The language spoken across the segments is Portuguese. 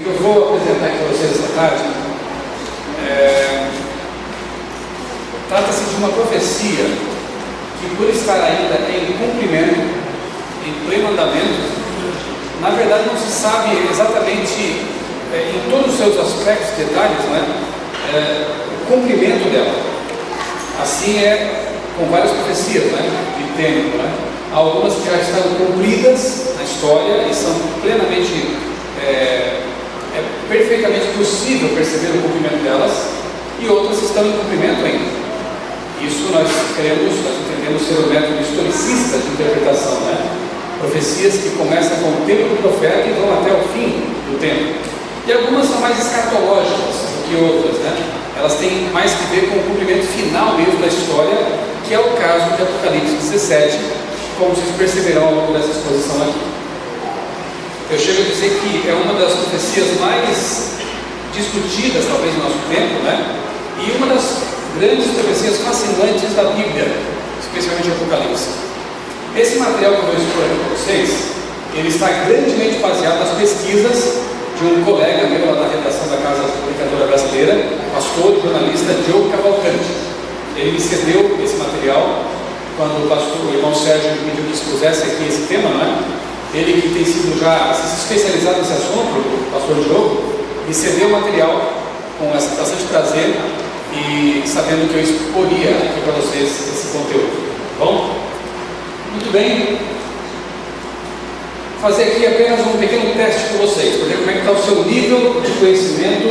Eu vou apresentar aqui para vocês essa tarde. Trata-se de uma profecia que, por estar ainda em cumprimento, em pleno andamento, na verdade não se sabe exatamente em todos os seus aspectos, detalhes, o cumprimento dela. Assim é com várias profecias de tempo. Há algumas que já estão cumpridas na história e são plenamente, perfeitamente possível perceber o cumprimento delas, e outras estão em cumprimento ainda. Isso nós entendemos ser o método historicista de interpretação, profecias que começam com o tempo do profeta e vão até o fim do tempo. E algumas são mais escatológicas do que outras, Elas têm mais que ver com o cumprimento final mesmo da história, que é o caso de Apocalipse 17, como vocês perceberão ao longo dessa exposição aqui. Eu chego a dizer que é uma das profecias mais discutidas, talvez, no nosso tempo, e uma das grandes profecias fascinantes da Bíblia, especialmente Apocalipse. Esse material que eu vou expor aqui para vocês, ele está grandemente baseado nas pesquisas de um colega meu lá da redação da Casa Publicadora Brasileira, pastor e jornalista Diogo Cavalcante. Ele me cedeu esse material quando o irmão Sérgio me pediu que expusesse aqui esse tema, Ele que tem sido já se especializado nesse assunto, o pastor Diogo, me cedeu o material com bastante prazer e sabendo que eu exporia aqui para vocês esse conteúdo. Bom? Muito bem. Vou fazer aqui apenas um pequeno teste com vocês, para ver como é que está o seu nível de conhecimento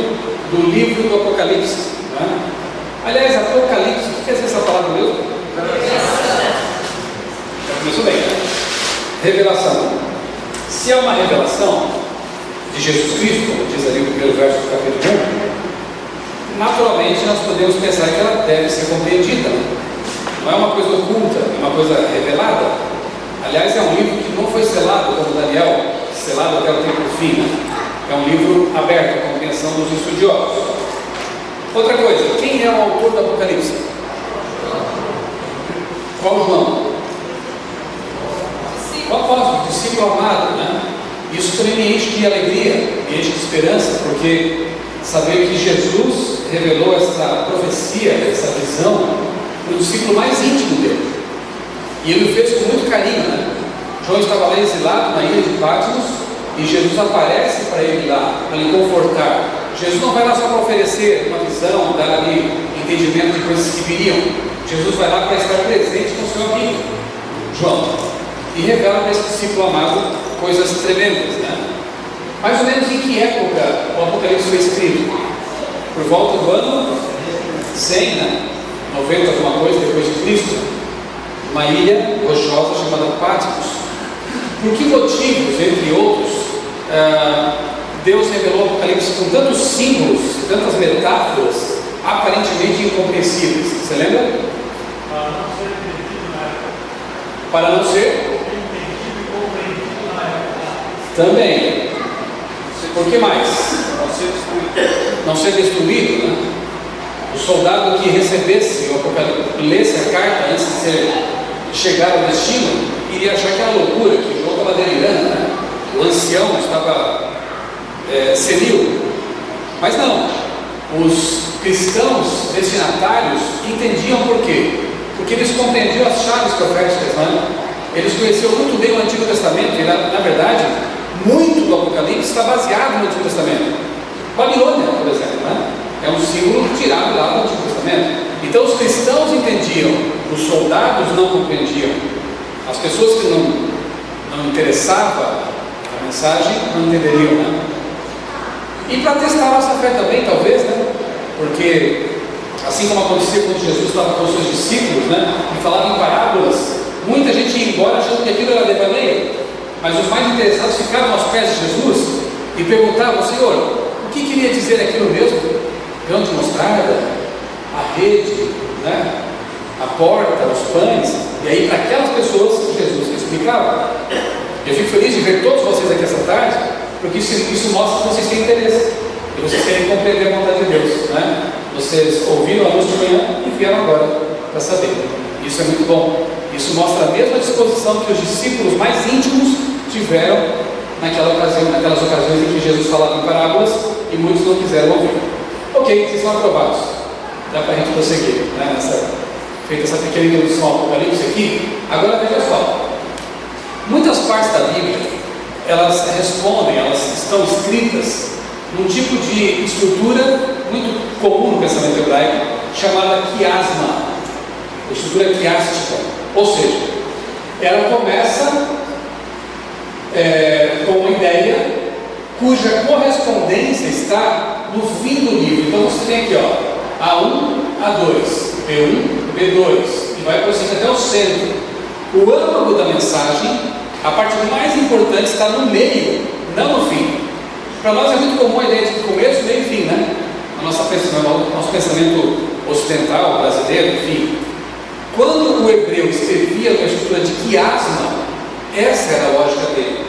do livro do Apocalipse. Aliás, Apocalipse, o que quer dizer essa palavra mesmo? Já começou bem, Revelação. Se é uma revelação de Jesus Cristo, como diz ali o primeiro verso do capítulo 1, naturalmente nós podemos pensar que ela deve ser compreendida. Não é uma coisa oculta, é uma coisa revelada. Aliás, é um livro que não foi selado como Daniel, selado até o tempo do fim. É um livro aberto à compreensão dos estudiosos. Outra coisa, quem é o autor do Apocalipse? Qual João? O apóstolo, o discípulo amado, Isso também me enche de alegria, me enche de esperança, porque saber que Jesus revelou essa profecia, essa visão, para o discípulo mais íntimo dele. E ele o fez com muito carinho, João estava lá exilado na ilha de Patmos, e Jesus aparece para ele lá, para lhe confortar. Jesus não vai lá só para oferecer uma visão, dar ali entendimento de coisas que viriam. Jesus vai lá para estar presente com o seu amigo, João, e revela para esse discípulo amado coisas tremendas, Mais ou menos em que época o Apocalipse foi escrito? Por volta do ano 100, 90 alguma coisa depois de Cristo, uma ilha rochosa chamada Patmos. Por que motivos, entre outros, Deus revelou o Apocalipse com tantos símbolos, tantas metáforas aparentemente incompreensíveis? Você lembra? Para não ser também. Por que mais? Não ser destruído. O soldado que recebesse o Apocalipse, lesse a carta antes de chegar ao destino, iria achar que era loucura, que o João estava delirando, o ancião estava senil. Mas não, os cristãos destinatários entendiam por quê? Porque eles compreendiam as chaves proféticas, Eles conheciam muito bem o Antigo Testamento e, na verdade, muito do Apocalipse está baseado no Antigo Testamento. Babilônia, por exemplo, é um símbolo tirado lá do Antigo Testamento. Então os cristãos entendiam, os soldados não compreendiam. As pessoas que não interessavam a mensagem não entenderiam, E para testar a nossa fé também, talvez, Porque assim como acontecia quando Jesus estava com os seus discípulos, e falava em parábolas, muita gente ia embora achando que aquilo era devaneio, mas os mais interessados ficavam aos pés de Jesus e perguntavam: Senhor, o que queria dizer aquilo mesmo? Grão de mostarda, a rede, a porta, os pães. E aí, para aquelas pessoas, Jesus explicava. Eu fico feliz de ver todos vocês aqui essa tarde, porque isso mostra que vocês têm interesse e vocês querem compreender a vontade de Deus, Vocês ouviram a luz de manhã e vieram agora para saber. Isso é muito bom. Isso mostra a mesma disposição que os discípulos mais íntimos tiveram naquelas ocasiões em que Jesus falava em parábolas e muitos não quiseram ouvir. Ok, vocês são aprovados. Dá para a gente prosseguir, né? Feita essa pequena introdução ao Apocalipse aqui. Agora veja só. Muitas partes da Bíblia, elas respondem, elas estão escritas num tipo de estrutura muito comum no pensamento hebraico, chamada quiasma, estrutura quiástica. Ou seja, ela começa com uma ideia cuja correspondência está no fim do livro. Então você tem aqui, ó, A1, A2, B1, B2, e vai prosseguir até o centro. O âmago da mensagem, a parte mais importante, está no meio, não no fim. Para nós é muito comum a ideia de começo, meio e fim, né? No nosso pensamento ocidental, brasileiro, enfim. Quando o hebreu escrevia uma estrutura de quiasma, essa era a lógica dele.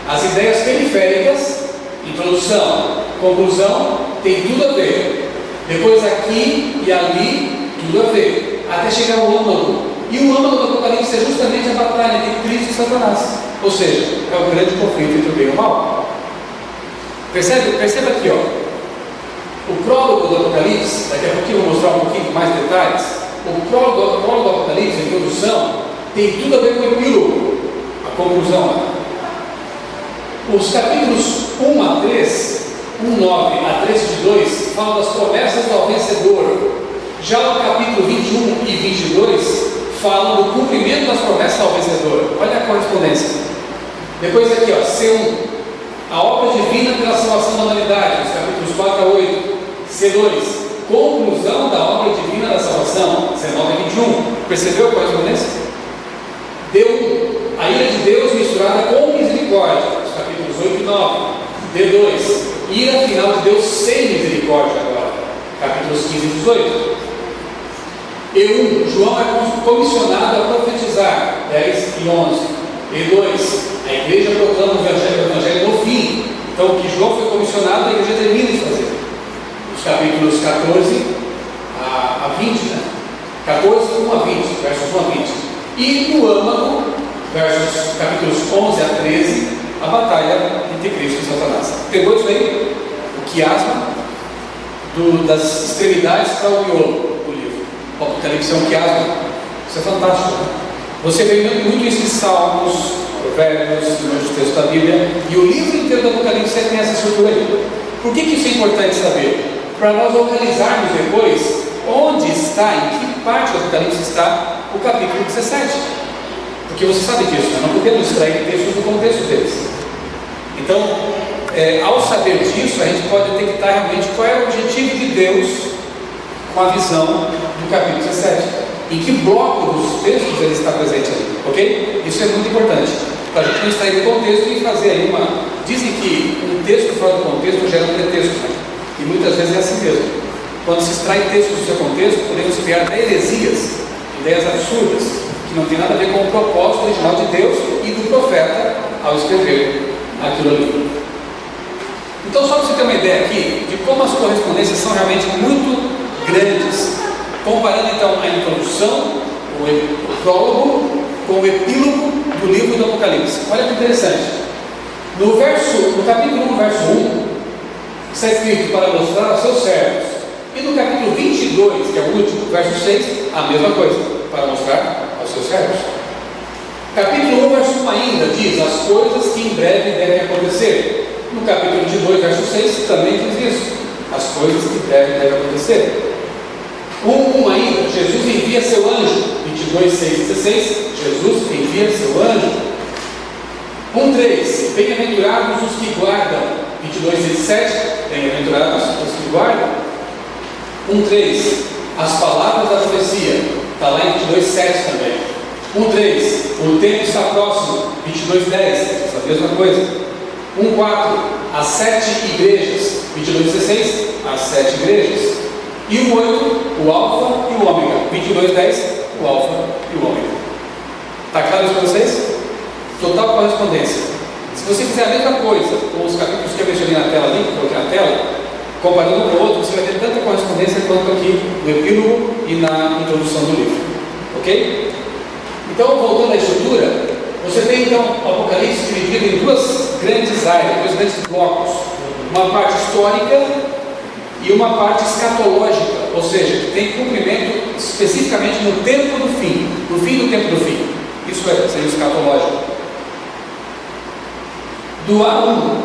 As ideias periféricas, introdução, conclusão, tem tudo a ver. Depois aqui e ali, tudo a ver. Até chegar ao âmago. E o âmago do Apocalipse é justamente a batalha entre Cristo e Satanás. Ou seja, é o grande conflito entre o bem e o mal. Perceba aqui, ó. O prólogo do Apocalipse, daqui a pouquinho eu vou mostrar um pouquinho mais detalhes. O prólogo do Apocalipse, a introdução, tem tudo a ver com o epílogo, a conclusão. Os capítulos 1 a 3, 1,9 a 3,22, falam das promessas ao vencedor. Já o capítulo 21 e 22 falam do cumprimento das promessas ao vencedor. Olha a correspondência. Depois aqui, ó, C1, a obra divina pela salvação da humanidade, os capítulos 4 a 8. C2, conclusão da obra divina da salvação, 19 a 21. Percebeu a correspondência? D1, a ira de Deus misturada com misericórdia, os capítulos 8 e 9. D2, ira final de Deus sem misericórdia agora, capítulos 15 e 18. E1, João é comissionado a profetizar, 10 e 11. E2, a igreja proclama o evangelho no fim. Então o que João foi comissionado, a igreja termina de fazer. Os capítulos 14 a 20, né? 14, 1 a 20, versos 1 a 20. E no âmago, versos capítulos 11 a 13, a batalha entre Cristo e Satanás. Pegou isso aí? O quiasma das extremidades para o miolo do livro. O Apocalipse é um quiasma. Isso é fantástico, né? Você vê muito isso em Salmos, Provérbios, nos textos da Bíblia, e o livro inteiro do Apocalipse tem essa estrutura aí. Por que isso é importante saber? Para nós localizarmos depois onde está, em que parte do Apocalipse está o capítulo 17. Porque você sabe disso, né? Não podemos extrair textos do contexto deles. Então, ao saber disso, a gente pode detectar realmente qual é o objetivo de Deus com a visão do capítulo 17. Em que bloco dos textos ele está presente ali, ok? Isso é muito importante, para a gente não extrair do contexto e fazer aí Dizem que um texto fora do contexto gera um pretexto, né? E muitas vezes é assim mesmo. Quando se extrai textos do seu contexto, podemos criar até heresias, ideias absurdas, que não tem nada a ver com o propósito original de Deus e do profeta ao escrever aquilo ali. Então, só para você ter uma ideia aqui de como as correspondências são realmente muito grandes, comparando então a introdução, o prólogo, com o epílogo do livro do Apocalipse. Olha que interessante. No capítulo 1, verso 1, está escrito para mostrar aos seus servos. E no capítulo 22, que é o último, verso 6, a mesma coisa, para mostrar aos seus servos. Capítulo 1, verso 1 ainda diz as coisas que em breve devem acontecer. No capítulo 22, verso 6, também diz isso, as coisas que em breve devem acontecer. 1 ainda, Jesus envia seu anjo, 22, 6, 16, Jesus envia seu anjo. 1:3, bem-aventurados os que guardam, 22, 6, 7, bem-aventurados os que guardam. 1:3, as palavras da profecia, está lá em 22, 7 também. 1:3, o tempo está próximo, 22, 10, essa mesma coisa. 1:4, as 7 igrejas, 22, 16, as 7 igrejas. E o 8, o alfa e o ômega, 22, 10, o alfa e o ômega. Está claro isso para vocês? Total correspondência. Se você fizer a mesma coisa com os capítulos que eu mencionei na tela ali, que eu coloquei na tela, comparando um com o outro, você vai ter tanta correspondência quanto aqui no epílogo e na introdução do livro. Ok? Então, voltando à estrutura, Você tem então o Apocalipse dividido em duas grandes áreas, dois grandes blocos. Uma parte histórica e uma parte escatológica, ou seja, que tem cumprimento especificamente no tempo do fim, no fim do tempo do fim. Isso seria o escatológico. Do A1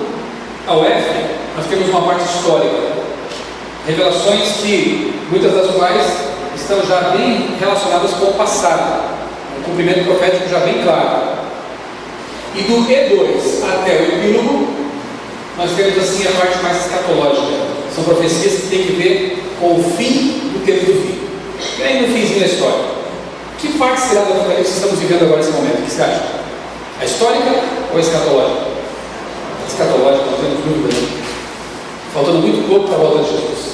ao F, nós temos uma parte histórica, revelações que, muitas das quais, estão já bem relacionadas com o passado, um cumprimento profético já bem claro. E do E2 até o epílogo, nós temos assim a parte mais escatológica. São profecias que têm que ver com o fim do tempo do fim. E aí no finzinho da história, que parte será do Apocalipse que estamos vivendo agora nesse momento? O que você acha? A histórica ou a escatológica? A escatológica, não temos dúvida, né? Faltando muito pouco para a volta de Jesus.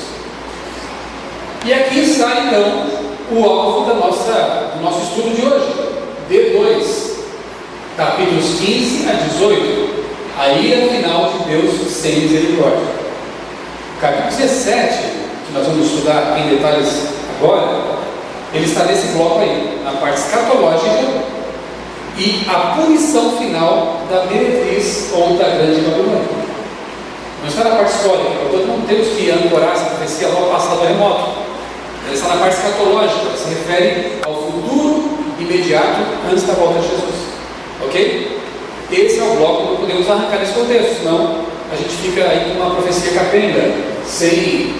E aqui está então o alvo do nosso estudo de hoje, D2, capítulos 15 a 18, a ira final de Deus sem misericórdia. O capítulo 17, que nós vamos estudar em detalhes agora, ele está nesse bloco aí, na parte escatológica e a punição final da meretriz ou da grande Babilônia. Não está na parte histórica, portanto não temos que ancorar essa profecia lá ao passado remoto. Ela está na parte escatológica, ela se refere ao futuro imediato antes da volta de Jesus. Ok? Esse é o bloco que não podemos arrancar nesse contexto, senão a gente fica aí com uma profecia capenga, sem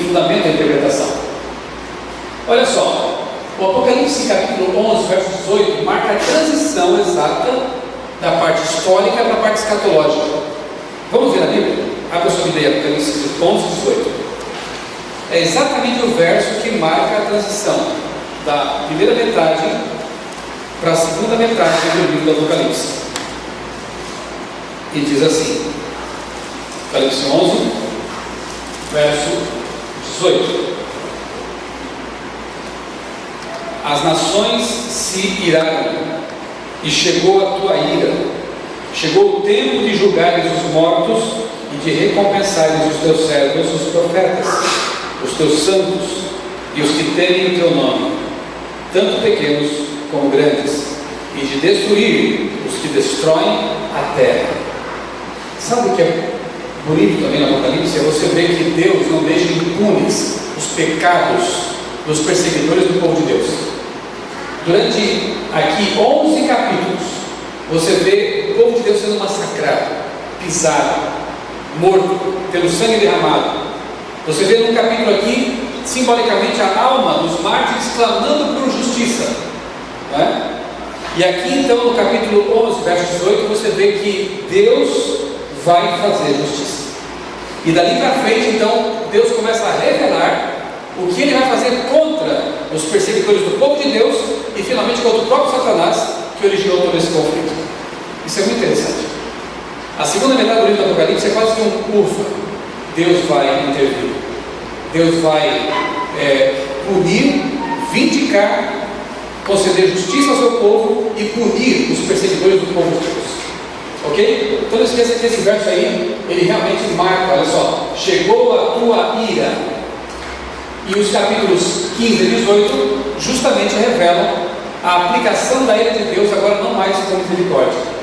fundamento da interpretação. Olha só, o Apocalipse capítulo 11, verso 18, marca a transição exata da parte histórica para a parte escatológica. Vamos ver na Bíblia? Abra sua Bíblia aí, Apocalipse 11, 18. É exatamente o verso que marca a transição da primeira metade para a segunda metade do livro do Apocalipse. E diz assim, Apocalipse 11, verso 18: As nações se iraram, e chegou a tua ira. Chegou o tempo de julgares os mortos e de recompensares os teus servos, os profetas, os teus santos e os que temem o teu nome, tanto pequenos como grandes, e de destruir os que destroem a terra. Sabe o que é bonito também no Apocalipse? É você ver que Deus não deixa impunes os pecados dos perseguidores do povo de Deus. Durante aqui 11 capítulos, você vê o povo de Deus sendo massacrado, pisado, morto, tendo sangue derramado. Você vê num capítulo aqui, simbolicamente, a alma dos mártires clamando por justiça, né? E aqui então no capítulo 11, verso 18, você vê que Deus vai fazer justiça. E dali para frente então Deus começa a revelar o que Ele vai fazer contra os perseguidores do povo de Deus e finalmente contra o próprio Satanás que originou todo esse conflito. Isso é muito interessante. A segunda metade do livro do Apocalipse é quase que um ufa. Deus vai intervir, Deus vai punir, vindicar, conceder justiça ao seu povo e punir os perseguidores do povo de Deus. Ok? Então não esqueça que esse verso aí, ele realmente marca, olha só, chegou a tua ira. E os capítulos 15 e 18 justamente revelam a aplicação da ira de Deus agora não mais com misericórdia.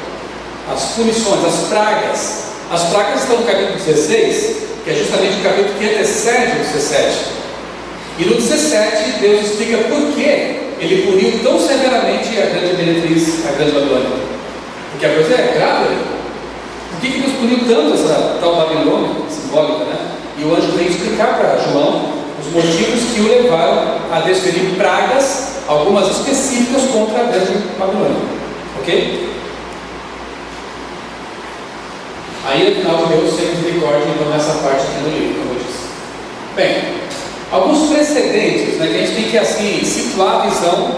As punições, as pragas. As pragas estão no capítulo 16, que é justamente o capítulo que antecede o 17. E no 17, Deus explica por que Ele puniu tão severamente a grande meretriz, a grande Babilônia. Porque a coisa é grave. Por que Deus puniu tanto essa tal Babilônia, simbólica, né? E o anjo vem explicar para João os motivos que o levaram a desferir pragas, algumas específicas contra a grande Babilônia. Ok? Aí, afinal de Deus, sem misericórdia, então, nessa parte aqui do livro, como eu disse. Bem, alguns precedentes, né, que a gente tem que, assim, situar a visão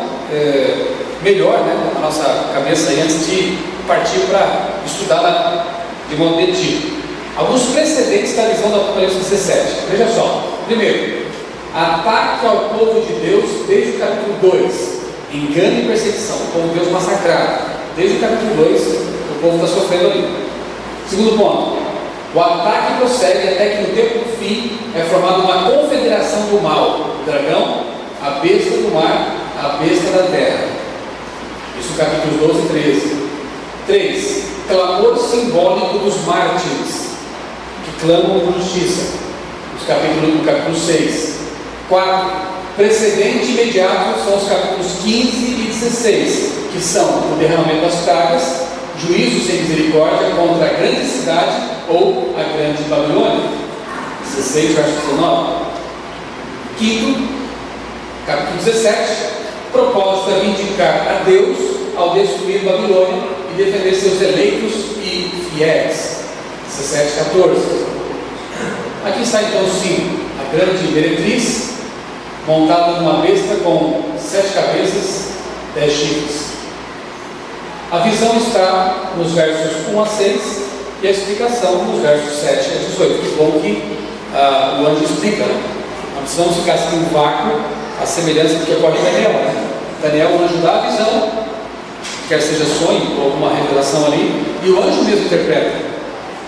melhor, né, na nossa cabeça aí, antes de partir para estudá-la de modo detido. Alguns precedentes da visão do Apocalipse 17. Veja só. Primeiro, ataque ao povo de Deus desde o capítulo 2. Engano e perseguição. O povo de Deus massacrado. Desde o capítulo 2, o povo está sofrendo ali. Segundo ponto, o ataque prossegue até que no tempo do fim é formada uma confederação do mal, o dragão, a besta do mar, a besta da terra. Isso capítulos 12 e 13. 3. Clamor simbólico dos mártires, que clamam por justiça, no capítulo 6. 4. Precedente imediato são os capítulos 15 e 16, que são o derramamento das pragas, juízo sem misericórdia contra a grande cidade ou a grande Babilônia. 16, verso 19. 5. Capítulo 17. Propósito é vindicar a Deus ao destruir Babilônia e defender seus eleitos e fiéis. 17, 14. Aqui está então sim a grande meretriz, montada numa besta com 7 cabeças, 10 chifres. A visão está nos versos 1 a 6 e a explicação nos versos 7 a 18. Que bom que o anjo explica, né? Não precisamos ficar assim em vácuo, a semelhança do que ocorre em Daniel, né? Daniel, o anjo dá a visão, quer seja sonho ou alguma revelação ali, e o anjo mesmo interpreta.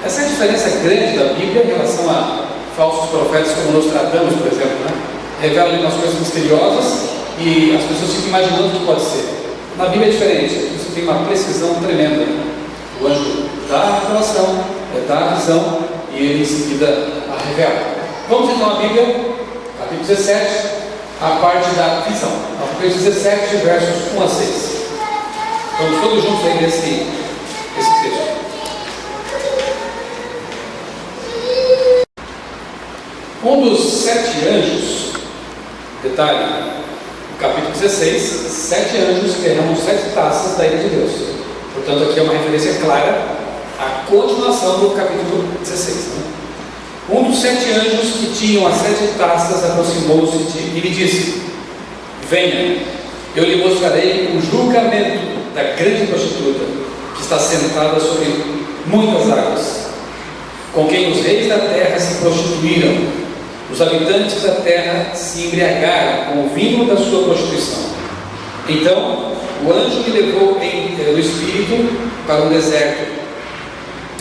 Essa é a diferença grande da Bíblia em relação a falsos profetas como Nostradamus, por exemplo, né? Revela ali umas coisas misteriosas e as pessoas ficam imaginando o que pode ser. Na Bíblia é diferente, você tem uma precisão tremenda. O anjo dá a revelação, dá a visão e ele em seguida a revela. Vamos então à Bíblia, capítulo 17, a parte da visão. Capítulo 17, versos 1 a 6. Vamos todos juntos aí nesse texto. Um dos 7 anjos, detalhe, no capítulo 16, 7 anjos derramam 7 taças da ira de Deus. Portanto, aqui é uma referência clara à continuação do capítulo 16. Né? Um dos 7 anjos que tinham as 7 taças aproximou-se e me disse: venha, eu lhe mostrarei o julgamento da grande prostituta, que está sentada sobre muitas águas, com quem os reis da terra se prostituíram. Os habitantes da terra se embriagaram com o vinho da sua prostituição. Então o anjo me levou no espírito para um deserto.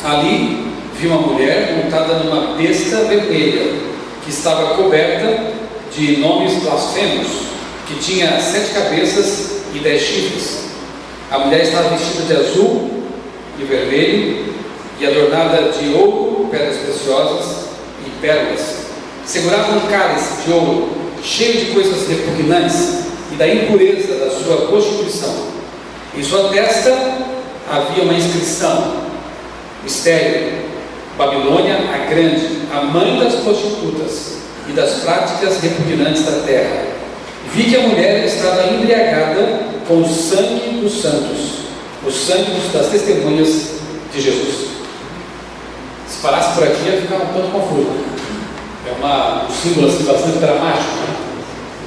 Ali vi uma mulher montada numa besta vermelha, que estava coberta de nomes blasfemos, que tinha 7 cabeças e 10 chifres. A mulher estava vestida de azul e vermelho e adornada de ouro, pedras preciosas e pérolas. Segurava um cálice de ouro cheio de coisas repugnantes e da impureza da sua prostituição. Em sua testa havia uma inscrição: mistério, Babilônia a grande, a mãe das prostitutas e das práticas repugnantes da terra. Vi que a mulher estava embriagada com o sangue dos santos, o sangue das testemunhas de Jesus. Se parasse por aqui ia ficar um tanto confuso. É um símbolo assim, bastante dramático, né?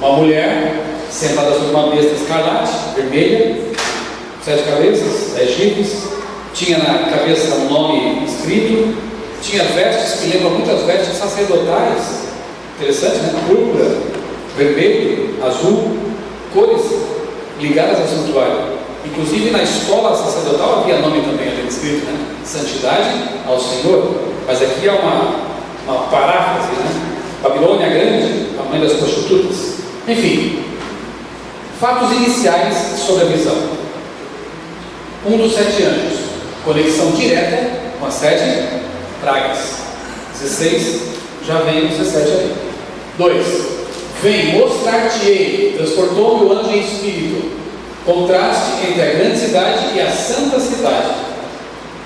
Uma mulher sentada sobre uma besta escarlate, vermelha, 7 cabeças, 10 chifres, tinha na cabeça um nome escrito, tinha vestes que lembram muitas vestes sacerdotais, interessante, né? Púrpura, vermelho, azul, cores ligadas ao santuário. Inclusive na escola sacerdotal havia nome também ali escrito, né? Santidade ao Senhor. Mas aqui é uma paráfrase, né? Babilônia grande, a mãe das prostitutas. Enfim, fatos iniciais sobre a visão. Um dos 7 anjos, conexão direta com as 7 pragas. 16, já vem o 17 ali. 2, vem, mostrar-te-ei, transportou-me o anjo em espírito, contraste entre a grande cidade e a santa cidade.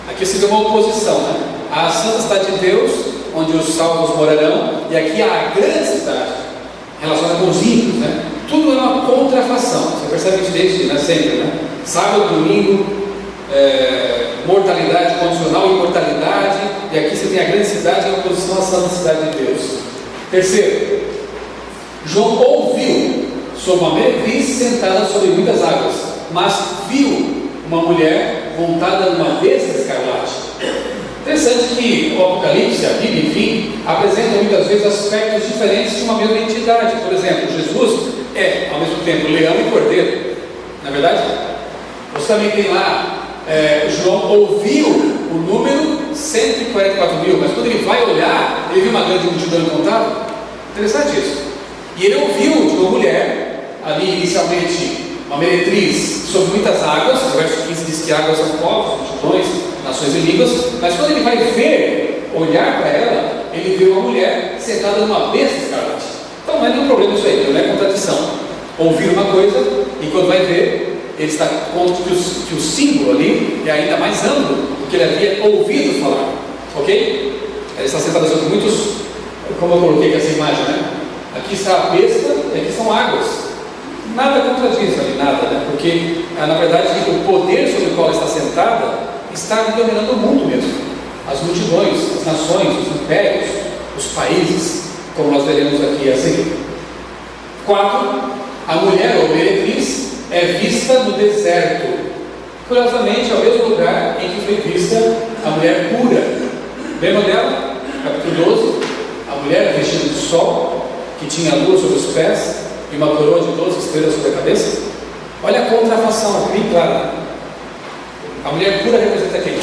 Aqui se vê uma oposição, né? A santa cidade de Deus, onde os salvos morarão, e aqui há a grande cidade, relacionada com os ímpios, né? Tudo é uma contrafação. Você percebe isso desde sempre, né? Sábado, domingo, mortalidade condicional, imortalidade, e aqui você tem a grande cidade em oposição à santa cidade de Deus. Terceiro, João ouviu sobre uma meretriz sentada sobre muitas águas, mas viu uma mulher montada numa besta escarlate. Interessante que o Apocalipse, a Bíblia, enfim, apresenta muitas vezes aspectos diferentes de uma mesma entidade. Por exemplo, Jesus é, ao mesmo tempo, leão e cordeiro. Na verdade, você também tem lá, João ouviu o número 144 mil, mas quando ele vai olhar, ele viu uma grande multidão incontável. Interessante isso. E ele ouviu de uma mulher, ali inicialmente, uma meretriz sobre muitas águas. O verso 15 diz que águas são povos, multidões, nações e línguas, mas quando ele vai ver, olhar para ela, ele vê uma mulher sentada numa besta escarlate. Então não é nenhum problema isso aí, não é contradição. Ouvir uma coisa e quando vai ver, ele está com que o símbolo ali é ainda mais amplo do que ele havia ouvido falar. Ok? Ela está sentada sobre muitos, como eu coloquei aqui essa imagem, né? Aqui está a besta e aqui são águas. Nada contradiz ali, nada, né? Porque na verdade o poder sobre o qual ela está sentada está dominando o mundo mesmo. As multidões, as nações, os impérios, os países, como nós veremos aqui a seguir. 4. A mulher ou meretriz é vista no deserto. Curiosamente, é o mesmo lugar em que foi vista a mulher pura. Lembra dela? Capítulo 12. A mulher vestida de sol, que tinha a lua sobre os pés e uma coroa de 12 estrelas sobre a cabeça. Olha a contrafação, bem clara. A mulher pura representa quem?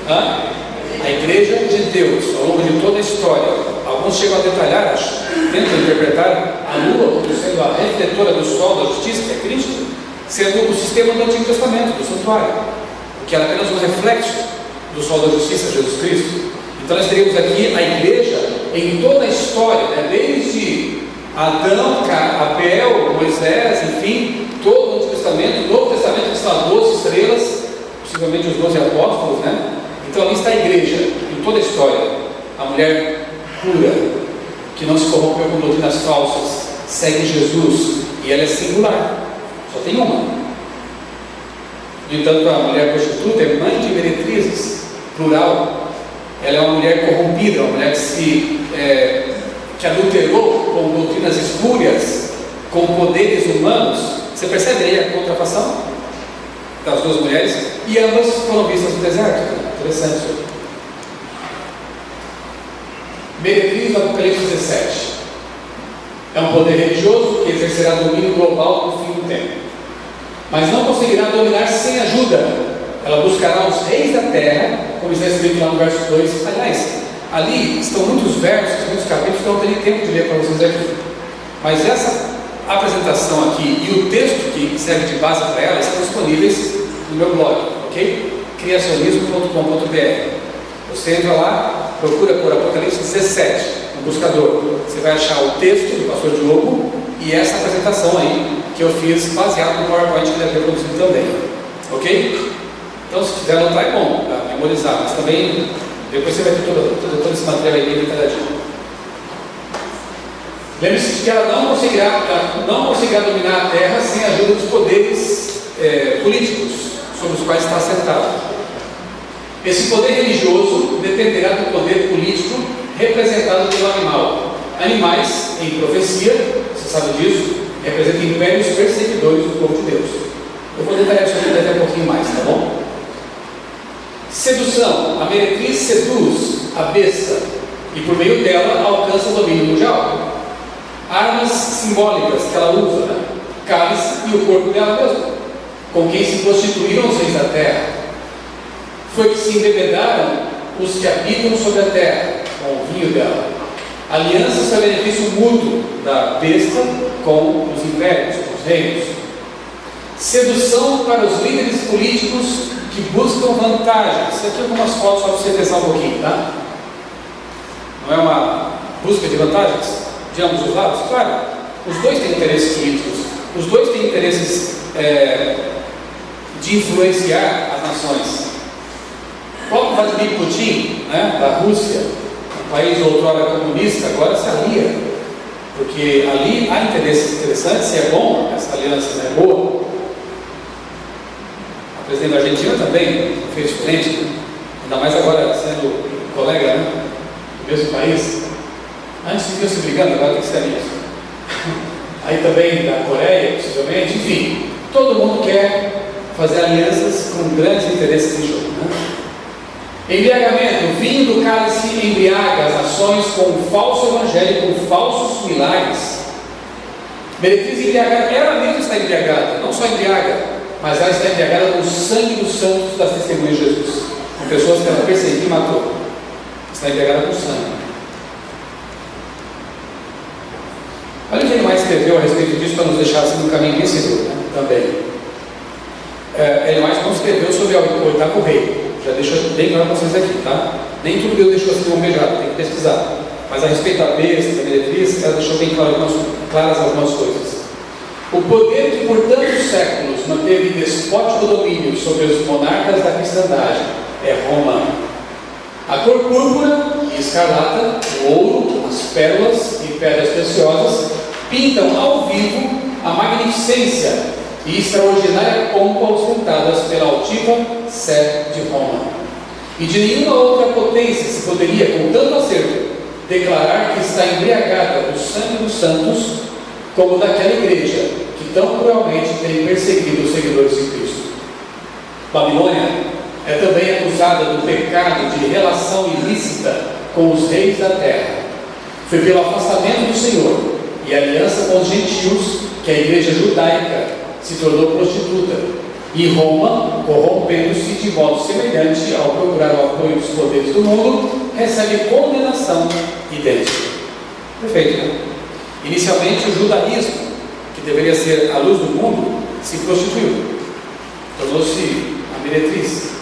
A igreja de Deus, ao longo de toda a história. Alguns chegam a detalhar, acho, tentam interpretar a lua como sendo a refletora do sol da justiça, que é Cristo, sendo o sistema do Antigo Testamento, do santuário, que era apenas um reflexo do sol da justiça, Jesus Cristo. Então nós teríamos aqui a igreja em toda a história, né? Desde Adão, Abel, Moisés, enfim, todo o Antigo Testamento, o Novo Testamento, que são as 12 estrelas, possivelmente os 12 apóstolos, né? Então ali está a igreja, em toda a história, a mulher pura, que não se corrompeu com doutrinas falsas, segue Jesus, e ela é singular, só tem uma. No entanto, a mulher prostituta é mãe de meretrizes, plural. Ela é uma mulher corrompida, uma mulher que adulterou com doutrinas espúrias, com poderes humanos. Você percebe aí a contrafação das duas mulheres? E ambas foram vistas no deserto. Interessante isso. Meretriz do Apocalipse 17. É um poder religioso que exercerá domínio global no fim do tempo, mas não conseguirá dominar sem ajuda. Ela buscará os reis da terra, como está escrito lá no verso 2. Aliás, ali estão muitos versos, muitos capítulos que eu não teria tempo de ler para vocês aqui. Mas essa apresentação aqui e o texto que serve de base para ela estão disponíveis no meu blog, ok? criacionismo.com.br. Você entra lá, procura por Apocalipse 17 no buscador. Você vai achar o texto do pastor Diogo e essa apresentação aí que eu fiz baseado no PowerPoint que deve ter produzido também, ok? Então, se quiser anotar, é bom para memorizar, mas também depois você vai ter todo esse material aí bem detalhadinho. Lembre-se que ela não conseguirá dominar a terra sem a ajuda dos poderes políticos sobre os quais está assentada. Esse poder religioso dependerá do poder político representado pelo animal. Animais, em profecia, você sabe disso, representam impérios perseguidores do povo de Deus. Eu vou detalhar isso aqui daqui a pouquinho mais, tá bom? Sedução. A meretriz seduz a besta e por meio dela alcança o domínio mundial. Armas simbólicas que ela usa, né? Cálice e o corpo dela mesma, com quem se prostituíram os reis da terra. Foi que se embebedaram os que habitam sobre a terra, com o vinho dela. Alianças para benefício mútuo da besta com os impérios, com os reinos. Sedução para os líderes políticos que buscam vantagens. Isso aqui é algumas fotos só para você pensar um pouquinho, tá? Não é uma busca de vantagens de ambos os lados? Claro, os dois têm interesses políticos, os dois têm interesses de influenciar as nações. O próprio Vladimir Putin, né, da Rússia, um país outrora comunista, agora se alia, porque ali há interesses interessantes, se é bom, essa aliança é boa. A presidente da Argentina também fez diferente, né? Ainda mais agora sendo colega, né, do mesmo país. Antes viviam se brigando, agora tem que ser amigos. Aí também da Coreia, possivelmente, enfim, todo mundo quer fazer alianças com grandes interesses em jogo, né? Embriagamento. O vinho do cálice embriaga as nações com o falso evangelho, com falsos milagres. Meretriz embriagada, ela mesma está embriagada, não só embriaga, mas ela está embriagada com o sangue dos santos das testemunhas de Jesus, com pessoas que ela perseguiu e matou. Está embriagada com sangue. Olha o que ele mais escreveu a respeito disso para nos deixar assim no caminho bem seguro, né? Também. Ellen White não escreveu sobre o oitavo rei. Já deixou bem claro para vocês aqui, tá? Nem tudo Deus deixou assim bombejado, tem que pesquisar. Mas a respeito da besta, da meretriz, ela deixou bem claras algumas coisas. O poder que por tantos séculos manteve despótico domínio sobre os monarcas da cristandade é Roma. A cor púrpura e escarlata, o ouro, as pérolas e pedras preciosas pintam ao vivo a magnificência e extraordinária pompa ostentadas pela altiva sé de Roma. E de nenhuma outra potência se poderia, com tanto acerto, declarar que está embriagada do sangue dos santos, como daquela igreja que tão cruelmente tem perseguido os seguidores de Cristo. Babilônia é também acusada do pecado de relação ilícita com os reis da terra. Foi pelo afastamento do Senhor e aliança com os gentios que a igreja judaica se tornou prostituta, e Roma, corrompendo-se de modo semelhante ao procurar o apoio dos poderes do mundo, recebe condenação idêntica. Perfeito, né? Inicialmente, o judaísmo, que deveria ser a luz do mundo, se prostituiu, tornou-se a meretriz.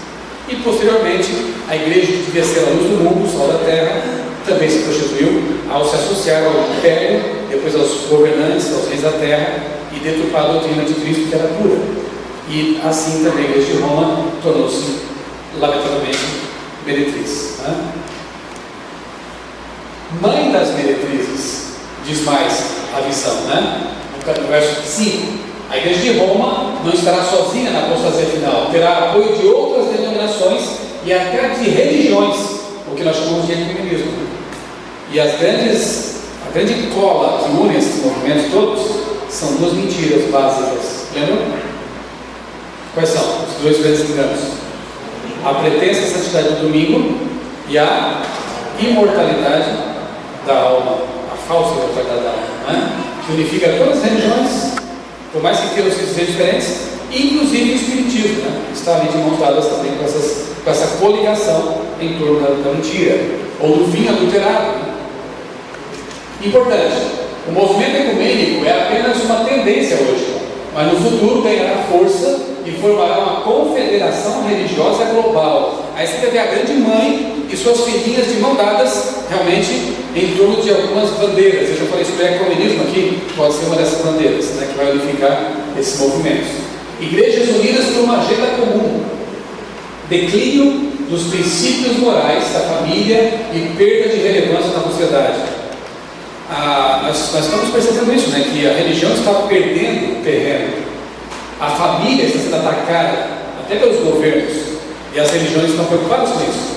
E posteriormente, a igreja, que devia ser a luz do mundo, o sol da terra, também se prostituiu ao se associar ao império, depois aos governantes, aos reis da terra, e deturpar a doutrina de Cristo, que era pura. E assim também a igreja de Roma tornou-se, lamentavelmente, meretriz. Né? Mãe das meretrizes, diz mais a visão, né? No verso 5, a igreja de Roma não estará sozinha na apostasia final, terá apoio de outras denominações e até de religiões, o que nós chamamos de ecumenismo. E a grande cola que une esses movimentos todos são duas mentiras básicas, lembram? Quais são os dois grandes enganos? A pretensa santidade do domingo e a imortalidade da alma, a falsa imortalidade da alma, né? Que unifica todas as religiões, por mais que queiram se dizer diferentes, inclusive o espiritismo, né? Está ali de mãos dadas também com essa coligação em torno da mentira, ou do vinho adulterado. Né? Importante, o movimento ecumênico é apenas uma tendência hoje, mas no futuro ganhará força e formará uma confederação religiosa global. Aí você deve ver a grande mãe e suas filhinhas de mão dadas, realmente, em torno de algumas bandeiras. Eu já falei sobre o ecumenismo aqui, pode ser uma dessas bandeiras, né, que vai unificar esses movimentos. Igrejas unidas por uma agenda comum, declínio dos princípios morais da família e perda de relevância na sociedade. Nós estamos percebendo isso, né, que a religião está perdendo terreno, a família está sendo atacada até pelos governos, e as religiões estão preocupadas com isso.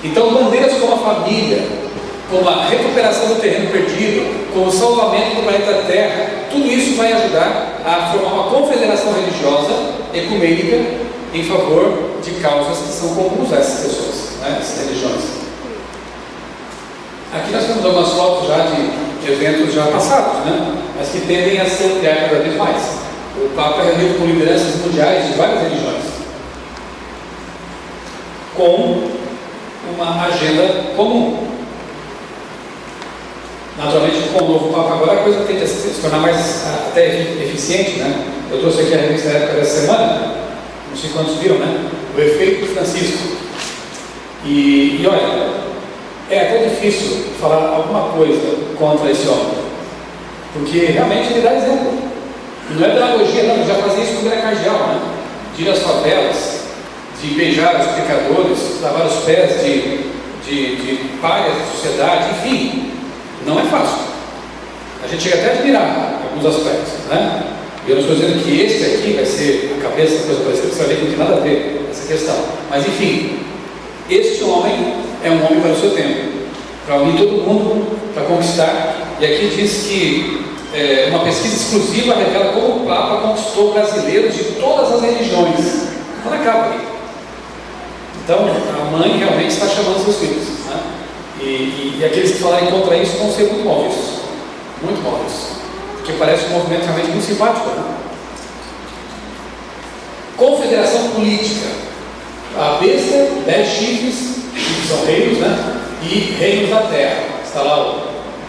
Então, bandeiras como a família, como a recuperação do terreno perdido, como o salvamento do planeta Terra, tudo isso vai ajudar a formar uma confederação religiosa ecumênica em favor de causas que são comuns a essas pessoas, né, essas religiões. Aqui nós temos algumas fotos já de eventos já passados, né, mas que tendem a se ampliar cada vez mais. O Papa é reunido com lideranças mundiais de várias religiões, com uma agenda comum. Naturalmente, com o novo Papa agora a coisa tende a se tornar mais até eficiente, né? Eu trouxe aqui a revista da época dessa semana, não sei quantos viram, né? O efeito Francisco. E olha, é até difícil falar alguma coisa contra esse homem, porque realmente ele dá exemplo. E não é demagogia, não, ele já fazia isso quando ele era cardeal, né? De ir às favelas, de beijar os pecadores, lavar os pés de párias da sociedade, enfim, não é fácil. A gente chega até a admirar alguns aspectos, né? E eu não estou dizendo que este aqui vai ser a cabeça da coisa parecida, você vai ver que não tem nada a ver essa questão. Mas enfim, este homem é um homem para o seu tempo, para unir todo mundo, para conquistar. E aqui diz que uma pesquisa exclusiva revela como o Papa conquistou brasileiros de todas as religiões. Está na capa aqui. Então, a mãe realmente está chamando seus filhos, né? E aqueles que falarem contra isso vão ser muito mal vistos, porque parece um movimento realmente muito simpático, né? Confederação política, a besta, 10 chifres, que são reinos, né? E reinos da terra, está lá o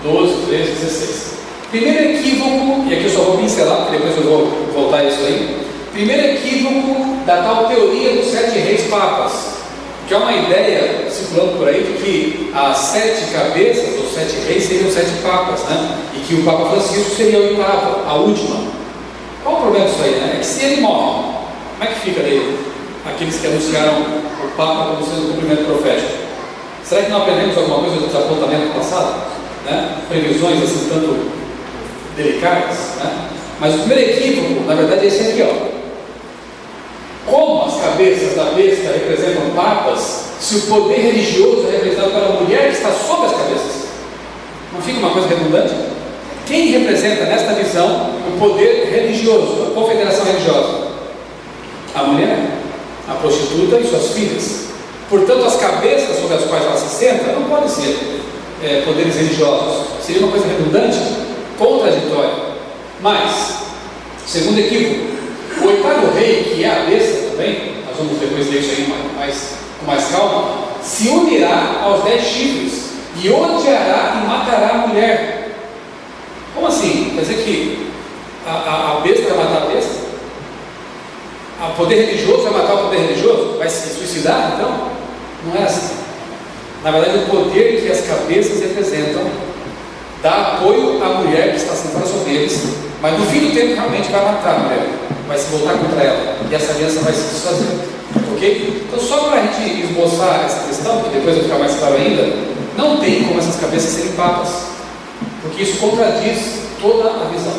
12, 13, 16. Primeiro equívoco, e aqui eu só vou pincelar, porque depois eu vou voltar a isso aí. Primeiro equívoco da tal teoria dos 7 reis papas, que é uma ideia circulando por aí de que as 7 cabeças, ou 7 reis, seriam 7 papas, né? E que o Papa Francisco seria a 8ª, a última. Qual o problema disso aí, né? É que se ele morre, como é que fica daí aqueles que anunciaram o Papa como sendo o cumprimento profético? Será que não aprendemos alguma coisa dos apontamentos passados? Né? Previsões assim tanto delicadas, né? Mas o primeiro equívoco, na verdade, é esse aqui, ó. Como as cabeças da besta representam papas, se o poder religioso é representado pela mulher que está sob as cabeças? Não fica uma coisa redundante? Quem representa nesta visão o poder religioso, a confederação religiosa? A mulher, a prostituta e suas filhas. Portanto, as cabeças sobre as quais ela se senta não podem ser poderes religiosos. Seria uma coisa redundante, contraditória. Mas, segundo equívoco, o 8º rei, que é a besta também, nós vamos depois ler isso aí com mais calma, se unirá aos 10 chifres e odiará e matará a mulher. Como assim? Quer dizer que a besta vai matar a besta? O poder religioso vai matar o poder religioso? Vai se suicidar então? Não é assim. Na verdade, o poder que as cabeças representam dá apoio à mulher que está sentada sobre eles, mas no fim do tempo realmente vai matar a mulher, vai se voltar contra ela, e essa aliança vai se desfazer. Ok? Então, só para a gente esboçar essa questão, que depois vai ficar mais claro ainda, não tem como essas cabeças serem papas, porque isso contradiz toda a visão.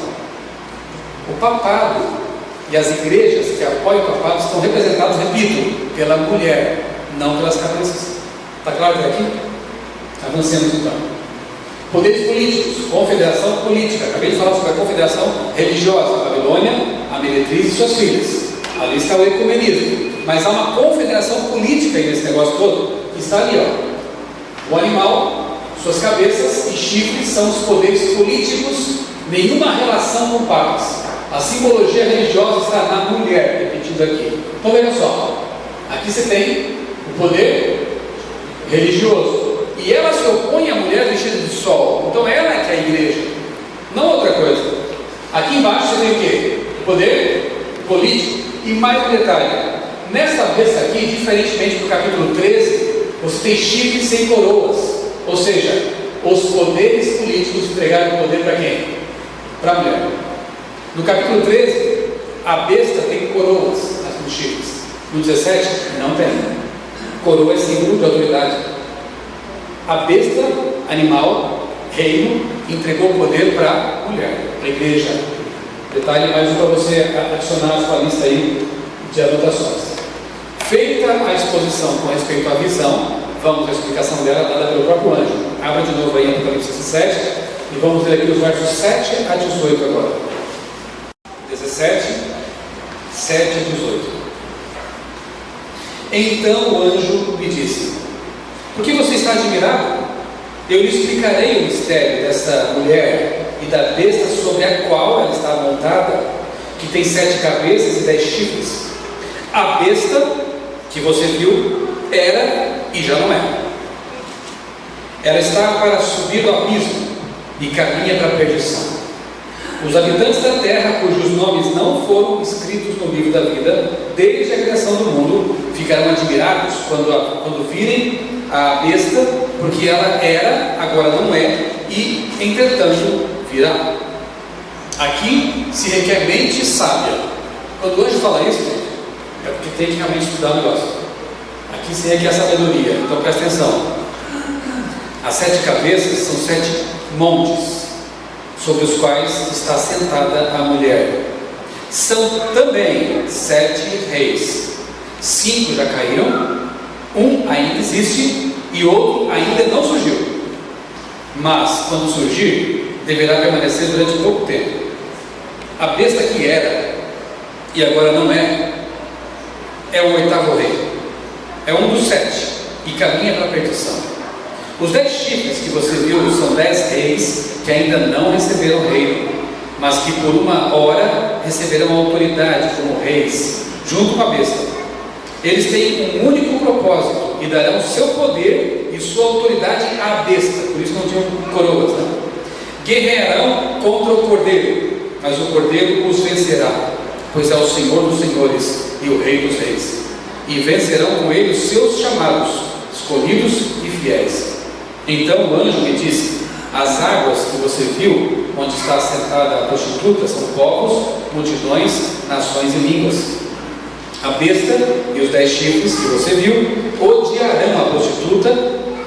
O papado e as igrejas que apoiam o papado estão representados, repito, pela mulher, não pelas cabeças. Está claro até aqui? Avancemos então. Poderes políticos, confederação política. Acabei de falar sobre a confederação religiosa, a Babilônia, a meretriz e suas filhas. Ali está o ecumenismo. Mas há uma confederação política aí nesse negócio todo, que está ali, ó. O animal, suas cabeças e chifres são os poderes políticos, nenhuma relação com papas. A simbologia religiosa está na mulher, repetido aqui. Então veja só, aqui você tem o poder religioso, e ela se opõe à mulher vestida de sol. Então ela é que é a igreja, não outra coisa. Aqui embaixo você tem o quê? O poder político. E mais um detalhe, nessa besta aqui, diferentemente do capítulo 13, você tem chifres sem coroas. Ou seja, os poderes políticos entregaram o poder para quem? Para a mulher. No capítulo 13, a besta tem coroas nos chifres. No 17, não tem. Coroa é símbolo de autoridade. A besta, animal, reino, entregou o poder para a mulher, para a igreja. Detalhe mais um para você adicionar a sua lista aí de anotações. Feita a exposição com respeito à visão, vamos à explicação dela dada pelo próprio anjo. Abra de novo aí em Apocalipse 17 e vamos ler aqui os versos 7 a 18 agora. 17, 7 a 18. Então o anjo me disse: por que você está admirado? Eu lhe explicarei o mistério dessa mulher e da besta sobre a qual ela está montada, que tem 7 cabeças e 10 chifres. A besta que você viu era e já não é. Ela está para subir do abismo e caminha para a perdição. Os habitantes da terra, cujos nomes não foram escritos no livro da vida desde a criação do mundo, ficarão admirados quando virem a besta, porque ela era, agora não é, e entretanto virá. Aqui se requer mente sábia. Quando o anjo fala isso, é porque tem que realmente estudar o negócio. Aqui se requer sabedoria, então presta atenção. As 7 cabeças são 7 montes sobre os quais está sentada a mulher. São também 7 reis. 5 já caíram, um ainda existe e outro ainda não surgiu. Mas quando surgir, deverá permanecer durante pouco tempo. A besta que era e agora não é, é o 8º rei. É um dos 7 e caminha para a perdição. Os 10 chifres que você viu são 10 reis que ainda não receberam reino, mas que por uma hora receberão autoridade como reis, junto com a besta. Eles têm um único propósito e darão seu poder e sua autoridade à besta, por isso não tinham coroas, né? Guerrearão contra o cordeiro, mas o cordeiro os vencerá. pois é o Senhor dos senhores e o Rei dos reis, e vencerão com ele os seus chamados, escolhidos e fiéis. Então o anjo me disse: as águas que você viu, onde está assentada a prostituta, são povos, multidões, nações e línguas. A besta e os 10 chifres que você viu odiarão a prostituta,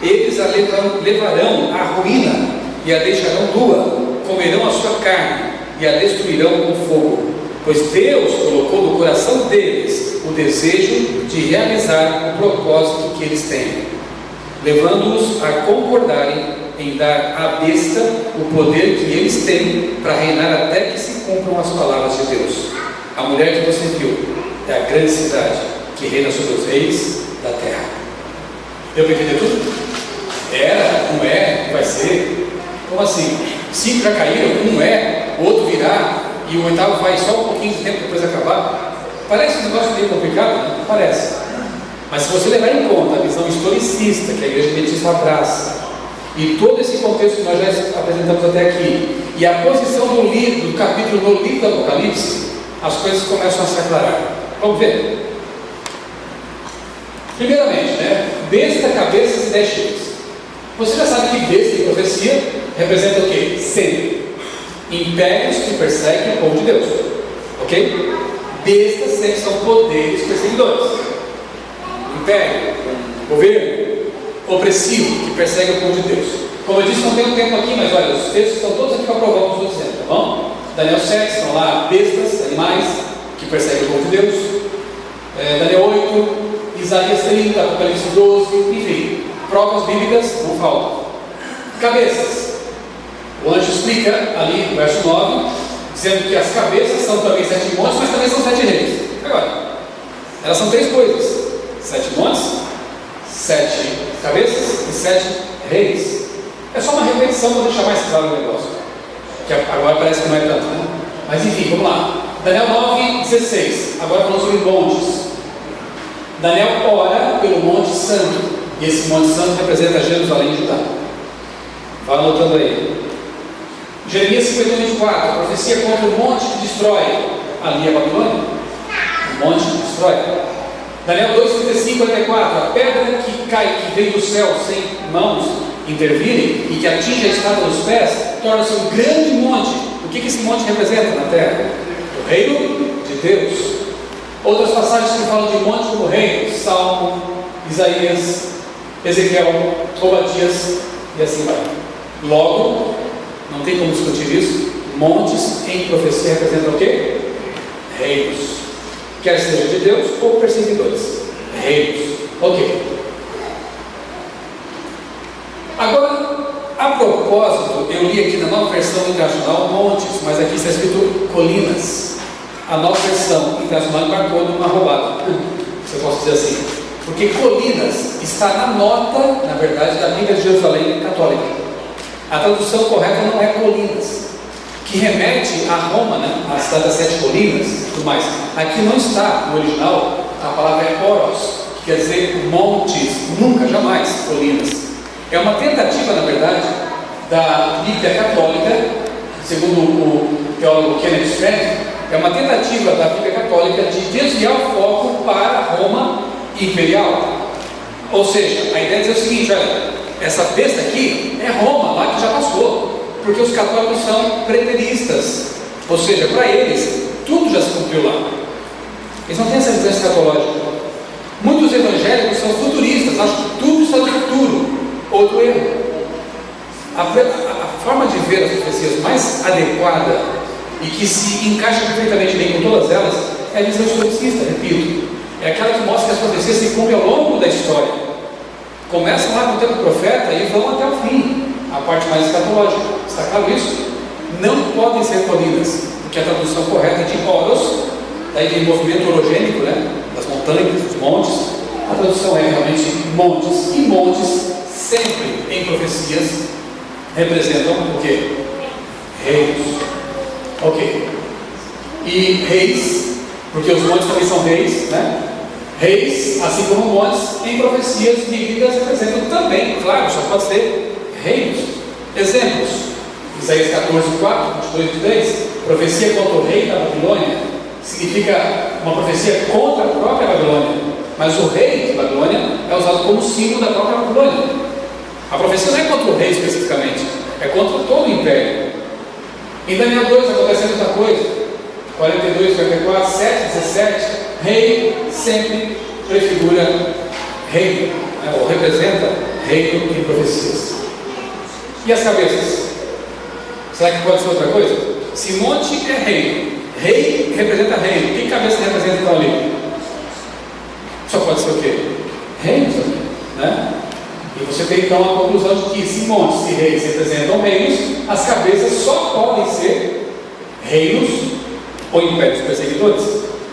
eles a levarão à ruína e a deixarão nua, comerão a sua carne e a destruirão com fogo, pois Deus colocou no coração deles o desejo de realizar o propósito que eles têm, levando-os a concordarem em dar à besta o poder que eles têm para reinar até que se cumpram as palavras de Deus. A mulher que você viu é a grande cidade que reina sobre os reis da terra. Deu para entender tudo? Era, não é, vai ser. Como assim? 5 já caíram, um é, o outro virá, e o 8º vai só um pouquinho de tempo depois de acabar. Parece um negócio meio complicado, né? Parece. Mas se você levar em conta a visão historicista que a Igreja Adventista abraça, e todo esse contexto que nós já apresentamos até aqui, e a posição do livro, do capítulo no livro do Apocalipse, as coisas começam a se aclarar. Vamos ver. Primeiramente, né? Besta, cabeças e 10 chifres. Você já sabe que besta em profecia representa o quê? Sempre impérios que perseguem o povo de Deus. Ok? Bestas sempre são poderes perseguidores. Império, governo opressivo que persegue o povo de Deus. Como eu disse, não tenho tempo aqui, mas olha, os textos estão todos aqui para provar o que eu estou dizendo, tá bom? Daniel 7, estão lá bestas, animais que perseguem o povo de Deus. Daniel 8, Isaías 30, Apocalipse 12, enfim, provas bíblicas não faltam. Cabeças. O anjo explica ali no verso 9, dizendo que as cabeças são também 7 montes, mas também são 7 reis. Agora, elas são 3 coisas: 7 montes, 7 cabeças e 7 reis. É só uma repetição para deixar mais claro o negócio, que agora parece que não é tanto, né? Mas enfim, vamos lá. Daniel 9, 16, agora falando sobre montes. Daniel ora pelo Monte Santo, e esse Monte Santo representa Jerusalém e Judá. Vai anotando aí. Jeremias 51, 24, a profecia contra o monte que destrói. Ali é Babilônia, o monte que destrói. Daniel 2, 35, 44, a pedra que cai, que vem do céu sem mãos intervirem e que atinge a escada dos pés, torna-se um grande monte. O que esse monte representa na terra? O reino de Deus. Outras passagens que falam de monte como reino: Salmo, Isaías, Ezequiel, Obadias e assim vai. Logo, não tem como discutir isso, montes em profecia representam o quê? Reinos, quer seja de Deus ou perseguidores. Reinos, ok. Agora, a propósito, eu li aqui na nova versão internacional montes, mas aqui está escrito colinas. A nova versão internacional embarcou numa roubada, se eu posso dizer assim, porque colinas está na nota, na verdade, da Bíblia de Jerusalém católica. A tradução correta não é colinas, que remete a Roma, né? A cidade das 7 colinas e tudo mais. Aqui não está, no original, a palavra é oros, que quer dizer montes, nunca, jamais colinas. É uma tentativa, na verdade, da Bíblia católica, segundo o teólogo Kenneth Strand, é uma tentativa da Bíblia católica de desviar o foco para Roma imperial. Ou seja, a ideia é dizer o seguinte: olha, essa besta aqui é Roma, lá que já passou, porque os católicos são preteristas, ou seja, para eles tudo já se cumpriu lá. Eles não têm essa visão escatológica. Muitos evangélicos são futuristas, acham que tudo está no futuro. Outro erro. A forma de ver as profecias mais adequada e que se encaixa perfeitamente bem com todas elas é a visão historicista, repito. É aquela que mostra que as profecias se cumprem ao longo da história. Começam lá com o tempo do profeta e vão até o fim, a parte mais escatológica. Está claro isso? Não podem ser colinas, porque a tradução correta de oros, daí vem movimento orogênico, né? Das montanhas, dos montes. A tradução é realmente montes, e montes sempre em profecias representam o quê? Reinos. Ok. E reis, porque os montes também são reis, né? Reis, assim como montes, em profecias bíblicas representam também, claro, só pode ser reinos. Exemplos: Isaías 14, 4, 22 e 23, profecia contra o rei da Babilônia. significa uma profecia contra a própria Babilônia, mas o rei de Babilônia é usado como símbolo da própria Babilônia. A profecia não é contra o rei especificamente, é contra todo o império. Em Daniel 2 acontece muita coisa, 42, 44, 7, 17, rei sempre prefigura reino, né, ou representa reino em profecias. E as cabeças? Será que pode ser outra coisa? Se monte é reino, rei representa reino, que cabeça representa então ali? Só pode ser o quê? Reinos também, né? E você tem então a conclusão de que se montes e reis representam reinos, as cabeças só podem ser reinos ou impérios perseguidores.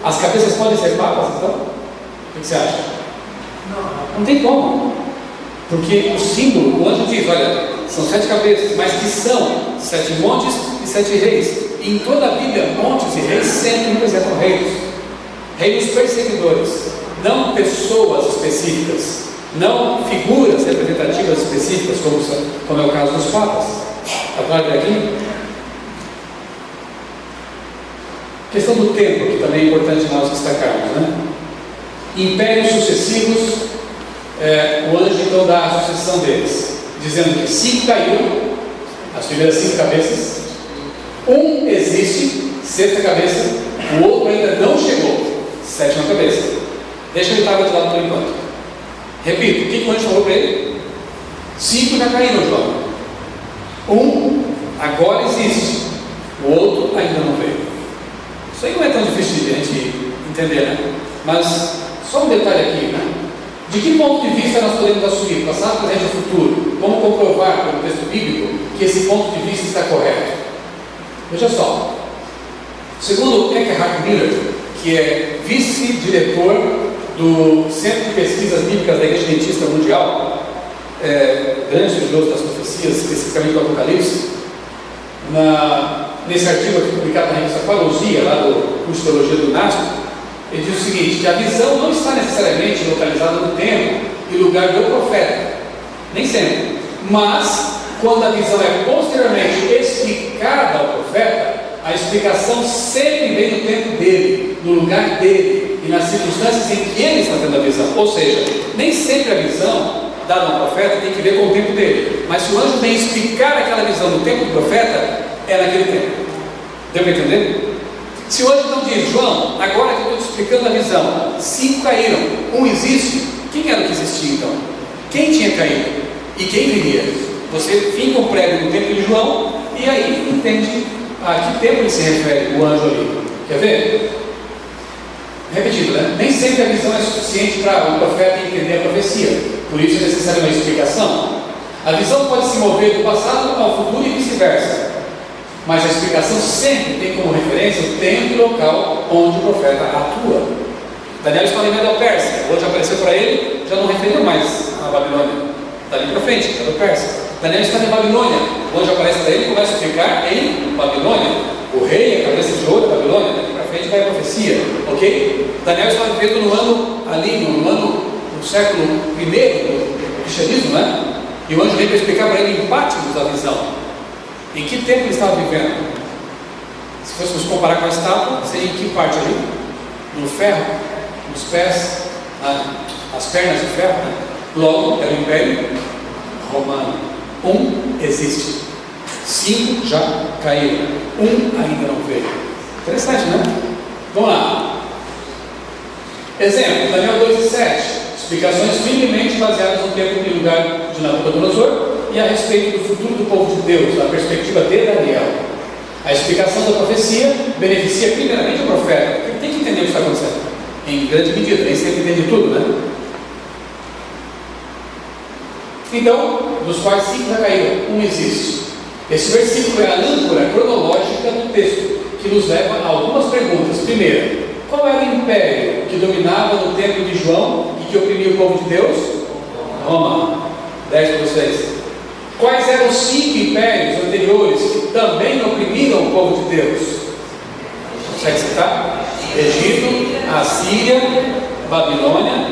As cabeças podem ser papas, então? O que você acha? Não tem como. Porque o símbolo, o anjo diz, olha, são 7 cabeças, mas que são 7 montes e 7 reis. E em toda a Bíblia, montes e reis sempre representam reinos. Reinos perseguidores, não pessoas específicas, não figuras representativas específicas, como é o caso dos papas. Está claro até aqui? Questão do tempo, que também é importante nós destacarmos, né? Impérios sucessivos, o anjo então dá a sucessão deles, dizendo que 5 caíram, as primeiras 5 cabeças, um existe, 6ª cabeça, o outro ainda não chegou, 7ª cabeça. Deixa ele estar de lado por enquanto. Repito, o que o anjo falou para ele? 5 já caíram, João. Um agora existe, o outro ainda não veio. Isso aí não é tão difícil de a gente entender, né? Mas só um detalhe aqui, né? De que ponto de vista nós podemos assumir, passado, presente e futuro? Como comprovar, pelo texto bíblico, que esse ponto de vista está correto? Veja só. Segundo Eckhart Miller, que é vice-diretor do Centro de Pesquisas Bíblicas da Igreja Adventista Mundial, grande estudioso das profecias, especificamente do Apocalipse, nesse artigo aqui publicado na revista Parousia, lá do curso de Teologia do NASP, ele diz o seguinte, que a visão não está necessariamente localizada no tempo e lugar do profeta, nem sempre, mas quando a visão é posteriormente explicada ao profeta, a explicação sempre vem no tempo dele, no lugar dele e nas circunstâncias em que ele está tendo a visão. Ou seja, nem sempre a visão dada ao profeta tem que ver com o tempo dele, mas se o anjo vem explicar aquela visão no tempo do profeta, é naquele tempo. Deu para entender? Se o anjo então diz, João, agora que eu estou te explicando a visão, 5 caíram, um existe, quem era o que existia então? Quem tinha caído? E quem viria? Você finca um prego no tempo de João e aí entende a que tempo ele se refere, o anjo ali. Quer ver? Repetido, né? Nem sempre a visão é suficiente para o profeta entender a profecia, por isso é necessária uma explicação. A visão pode se mover do passado ao futuro e vice-versa, mas a explicação sempre tem como referência o tempo e o local onde o profeta atua. Daniel está em Medo-Pérsia, onde apareceu para ele, já não referia mais a Babilônia, dali para frente, Medo-Pérsia. Daniel está em Babilônia, onde aparece para ele, começa a explicar em Babilônia. O rei, a cabeça de ouro da Babilônia, daqui para frente vai a profecia, ok? Daniel está vivendo no ano ali, no século I do cristianismo, né? E o anjo veio para explicar para ele em Pátimos a visão. Em que tempo ele estava vivendo? Se fôssemos comparar com a estátua, seria em que parte ali? No ferro, nos pés, as pernas de ferro, né? Logo, era o Império Romano. Um existe, 5 já caíram, um ainda não veio. Interessante, né? Vamos lá. Exemplo, Daniel 2:7. Explicações firmemente baseadas no tempo e lugar de Nabucodonosor e a respeito do futuro do povo de Deus, da perspectiva de Daniel. A explicação da profecia beneficia primeiramente o profeta, porque ele tem que entender o que está acontecendo, em grande medida, nem sempre entende tudo, né? Então, dos quais 5 já caíram, um existe. Esse versículo é a âncora cronológica do texto, que nos leva a algumas perguntas. Primeiro, qual era o império que dominava no tempo de João e que oprimia o povo de Deus? Roma. 10 para vocês. Quais eram os 5 impérios anteriores que também oprimiram o povo de Deus? Consegue citar? Egito, Assíria, Babilônia,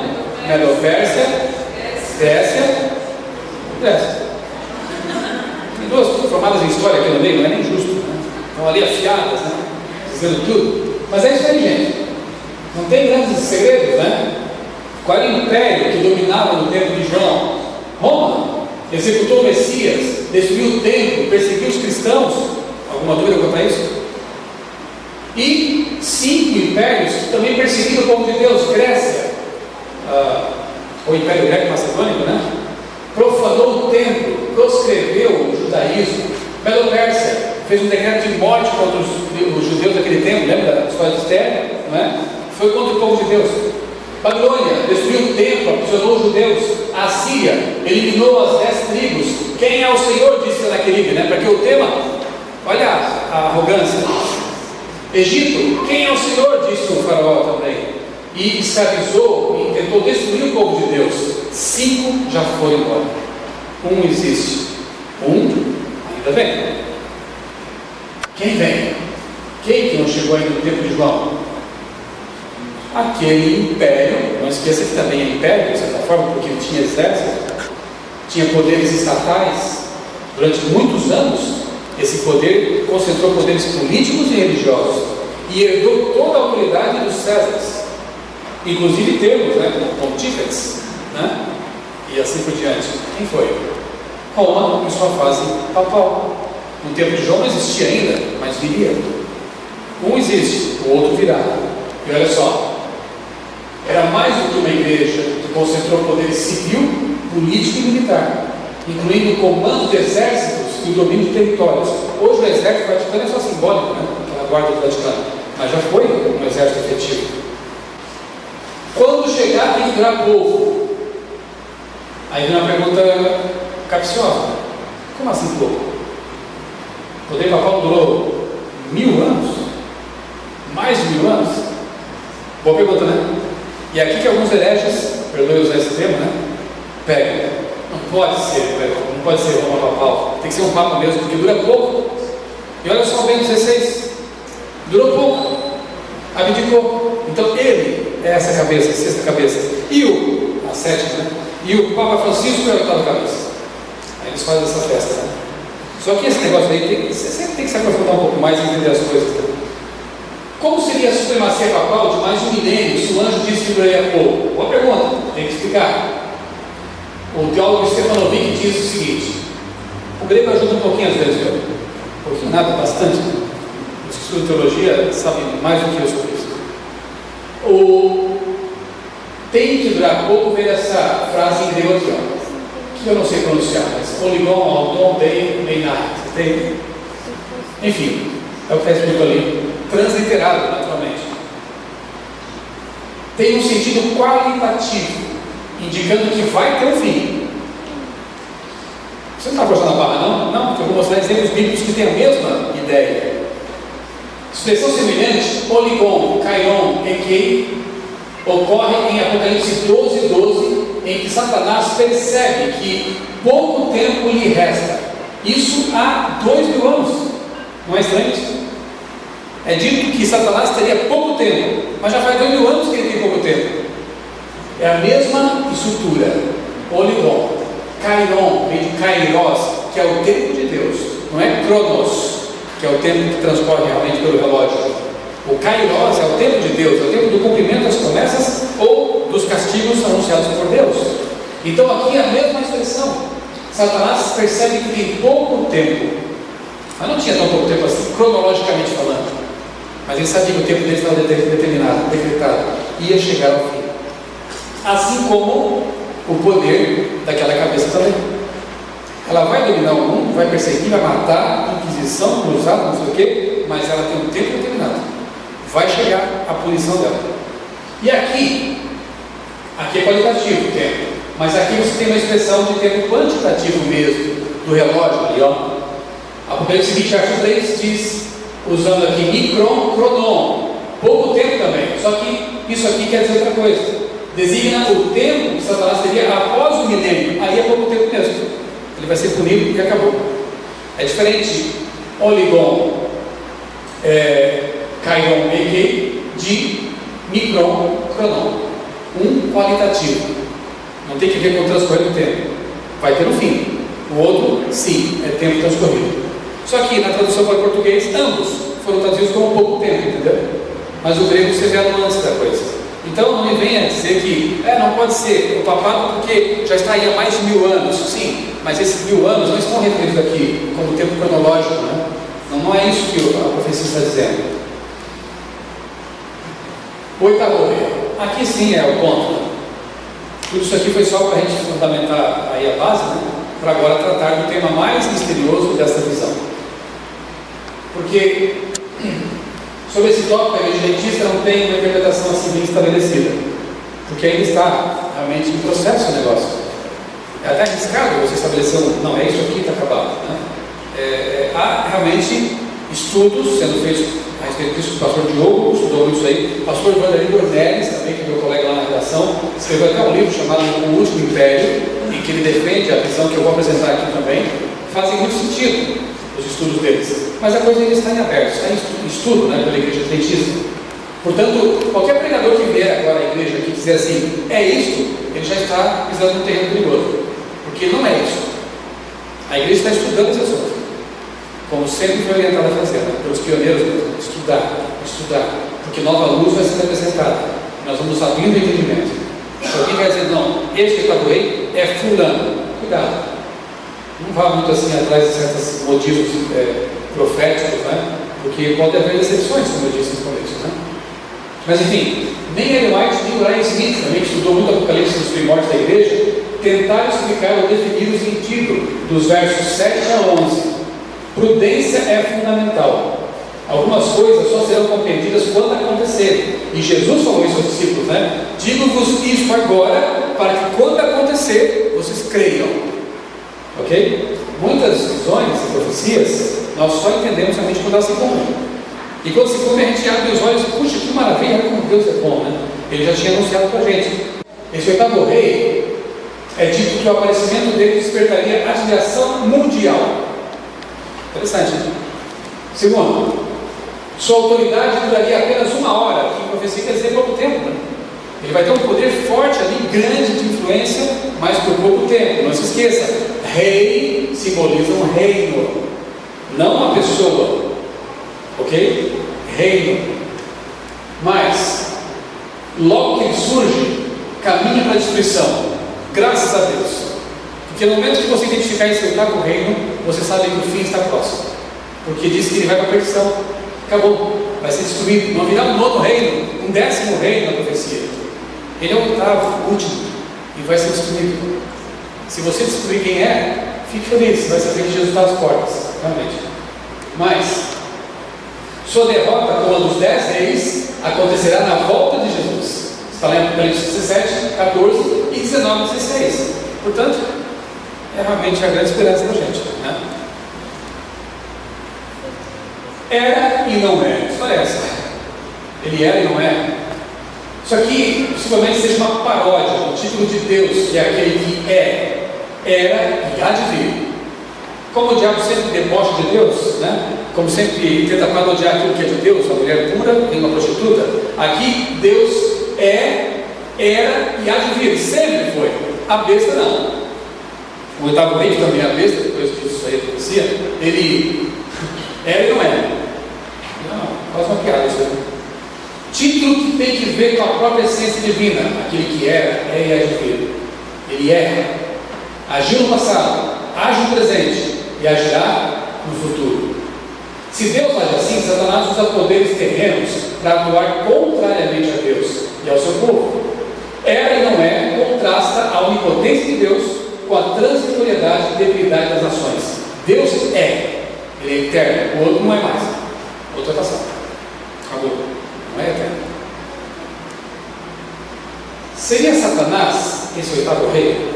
Medo-Pérsia, Grécia. Tem 2 formadas em história aqui no meio, não é nem justo, né? Estão ali afiadas, né? Dizendo tudo. Mas é isso aí, gente. Não tem grandes segredos, né? Qual era o império que dominava no tempo de João? Roma. Executou o Messias, destruiu o templo, perseguiu os cristãos. Alguma dúvida quanto a isso? E 5 impérios que também perseguiram o povo de Deus. Grécia, o Império Greco Macedônico, né? Profanou o templo, proscreveu o judaísmo. Medo-Pérsia fez um decreto de morte contra os judeus daquele tempo. Lembra da história de Esther? Não é? Foi contra o povo de Deus. Babilônia destruiu o templo, aprisionou os judeus. A Síria eliminou as 10 tribos. Quem é o Senhor? Disse Senaqueribe, né? Porque o tema, olha a arrogância. Egito, quem é o Senhor? Disse o faraó também. E escravizou e tentou destruir o povo de Deus. 5 já foram embora. 1 existe. 1 ainda vem. Quem vem? Quem que não chegou ainda no tempo de João? Aquele império, não esqueça que também é império, de certa forma, porque ele tinha exército, tinha poderes estatais. Durante muitos anos, esse poder concentrou poderes políticos e religiosos e herdou toda a autoridade dos Césares, inclusive termos, né, como pontífex, né, e assim por diante. Quem foi? Roma, em sua fase papal. No tempo de João não existia ainda, mas viria. Um existe, o outro virá. E olha só, era mais do que uma igreja que concentrou poder civil, político e militar, incluindo o comando de exércitos e o domínio de territórios. Hoje o exército vaticano é só simbólico, né? Aquela guarda do Vaticano, mas já foi um exército efetivo. Quando chegar tem que durar pouco. Aí vem uma pergunta capciosa: como assim pouco? O poder papal durou 1000 anos? Mais de 1000 anos? Boa pergunta, né? E aqui que alguns hereges, perdoe usar esse termo, né? Pegam. Não pode ser Roma papal, tem que ser um papa mesmo, porque dura pouco. E olha só, Bento XVI durou pouco, abdicou. Então ele é essa cabeça, a sexta cabeça, e a sétima, né? E o Papa Francisco é a oitava cabeça. Aí eles fazem essa festa, né? Só que esse negócio aí você sempre tem que se aprofundar um pouco mais e entender as coisas, né? Como seria a supremacia papal de mais de um milênio se o anjo disse que duraria pouco? Boa pergunta, tem que explicar. O teólogo Stefanovic diz o seguinte: o grego ajuda um pouquinho às vezes, viu? Um pouquinho, nada, bastante. Os que estudam teologia sabem mais do que eu sobre isso. Tem que durar pouco, veio essa frase em grego aqui, ó, que eu não sei pronunciar, mas oligon, aldon, dei, meinai. Você tem? Enfim, é o que está escrito ali, transliterado, naturalmente. Tem um sentido qualitativo, indicando que vai ter um fim. Você não está forçando a barra, não? Não, porque eu vou mostrar exemplos bíblicos que têm a mesma ideia. Expressão semelhante, oligon, kairon, ekei, ocorre em Apocalipse 12:12, em que Satanás percebe que pouco tempo lhe resta. Isso há 2000 anos. Não é estranho isso? É dito que Satanás teria pouco tempo, mas já faz 2000 anos que ele tem pouco tempo. É a mesma estrutura. Oligon, kairon, vem de kairos, que é o tempo de Deus. Não é cronos, que é o tempo que transcorre realmente pelo relógio. O kairos é o tempo de Deus, é o tempo do cumprimento das promessas ou dos castigos anunciados por Deus. Então aqui é a mesma expressão. Satanás percebe que tem pouco tempo, mas não tinha tão pouco tempo assim, cronologicamente falando. Mas ele sabia que o tempo dele estava determinado, decretado, ia chegar ao fim. Assim como o poder daquela cabeça também. Ela vai dominar o mundo, vai perseguir, vai matar, inquisição, cruzada, não sei o quê, mas ela tem um tempo determinado. Vai chegar a punição dela. E aqui é qualitativo o tempo, mas aqui você tem uma expressão de tempo quantitativo mesmo, do relógio ali, ó. Apocalipse 20, verso 3 diz, usando aqui micron, cronon, pouco tempo também, só que isso aqui quer dizer outra coisa, designa o tempo que Satanás teria após o milênio, aí é pouco tempo mesmo, ele vai ser punido e acabou. É diferente, oligon, kairon, ekei, de micron, cronon, um qualitativo, não tem que ver com o transcorrer do tempo, vai ter um fim, o outro, sim, é tempo transcorrido. Só que na tradução para o português, ambos foram traduzidos como pouco tempo, entendeu? mas o grego você vê a nuance da coisa. Então não me venha dizer que não pode ser o papado porque já está aí há mais de 1000 anos. Sim, mas esses 1000 anos não estão referidos aqui como tempo cronológico, né? Não é isso que a profecia está dizendo. O oitavo rei. Aqui sim é o ponto, né? Tudo isso aqui foi só para a gente fundamentar aí a base, né? Para agora tratar do tema mais misterioso dessa visão. Porque sobre esse tópico, a igreja adventista não tem uma interpretação assim bem estabelecida, porque ainda está realmente em processo o negócio. É até arriscado você estabelecer não, é isso aqui, está acabado, né? Há realmente estudos sendo feitos a respeito disso. O pastor Diogo estudou muito isso aí. O pastor Vanderlei Dornelles, também, que é meu colega lá na redação, escreveu até um livro chamado O Último Império, em que ele defende a visão que eu vou apresentar aqui também. Fazem muito sentido os estudos deles, mas a coisa ainda está em aberto, está em estudo, né, pela igreja adventista. Portanto, qualquer pregador que vier agora à igreja e dizer assim, é isto, ele já está pisando no terreno perigoso, porque não é isso. A igreja está estudando esse assunto, como sempre foi orientada a fazer, né, pelos pioneiros, estudar, porque nova luz vai sendo apresentada, nós vamos abrindo o entendimento. Se alguém vai dizer, não, esse que eu rei é fulano, cuidado. Não vá muito assim atrás de certos motivos proféticos, né? Porque pode haver decepções, como eu disse no começo, né? Mas enfim, nem Ellen White, nem Brian Smith, também que estudou muito Apocalipse nos primórdios da igreja, tentaram explicar ou definir o sentido dos versos 7 a 11. Prudência é fundamental. Algumas coisas só serão compreendidas quando acontecerem. E Jesus falou isso aos discípulos, né? Digo-vos isto agora, para que quando acontecer, vocês creiam. Ok? Muitas visões e profecias nós só entendemos realmente quando elas se cumprem. E quando se cumpre, a gente abre os olhos e puxa, que maravilha, como Deus é bom, né? Ele já tinha anunciado para a gente. Esse oitavo rei é dito que o aparecimento dele despertaria admiração mundial. Interessante, né? Segundo, sua autoridade duraria apenas 1 hora, que a profecia quer dizer pouco tempo, né? Ele vai ter um poder forte ali, grande de influência, mas por pouco tempo. Não se esqueça, rei simboliza um reino, não uma pessoa, ok? Reino. Mas, logo que ele surge, caminha para a destruição, graças a Deus. Porque no momento que você identificar esse oitavo reino, você sabe que o fim está próximo, porque diz que ele vai para a perdição. Acabou, vai ser destruído, não virá um novo reino, um 10º reino na profecia. Ele é o oitavo, último, e vai ser destruído. Se você descobrir quem é, fique feliz, vai saber que Jesus está às portas, realmente. Mas, sua derrota como a dos 10 reis acontecerá na volta de Jesus. Está lá em Apocalipse 17, 14 e 19, 16. Portanto, é realmente a grande esperança da gente, né? Era e não é. Só essa. Ele era e não é. Isso aqui possivelmente seja uma paródia, o título de Deus, que é aquele que é, era e há de vir. Como o diabo sempre debocha de Deus, né? Como sempre tenta parodiar aquilo que é de Deus, a mulher pura e uma prostituta, aqui Deus é, era e há de vir, sempre foi. A besta não. O oitavo rei, que também é a besta, depois que isso aí acontecia, ele era e não é. Não, faz uma piada isso aí. Título que tem que ver com a própria essência divina, aquele que era, é e há de vir. Ele é, agiu no passado, age no presente e agirá no futuro. Se Deus age assim, Satanás usa poderes terrenos para atuar contrariamente a Deus e ao seu povo. Era e não é contrasta a onipotência de Deus com a transitoriedade e debilidade das nações. Deus é, ele é eterno, o outro não é mais. O outro é passado. Acabou. Não é eterno. Seria Satanás esse oitavo rei?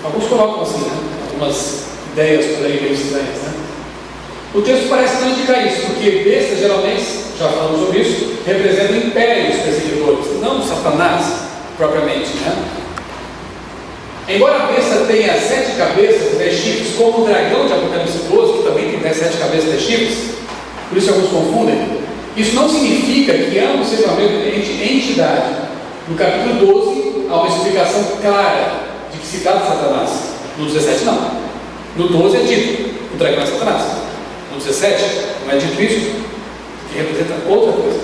Alguns colocam assim, né? Algumas ideias por aí meio estranhas, né? O texto parece não indicar isso, porque besta geralmente, já falamos sobre isso, representa impérios perseguidores, não Satanás propriamente, né? Embora a besta tenha 7 cabeças e 10 chifres, como o dragão de Apocalipse 12, que também tem 7 cabeças e 10 chifres, por isso alguns confundem, isso não significa que ambos sejam a mesma entidade. No capítulo 12, há uma explicação clara de que se trata de Satanás. No 17 não. No 12 é dito, o dragão é Satanás. No 17 não é dito isso, que representa outra coisa.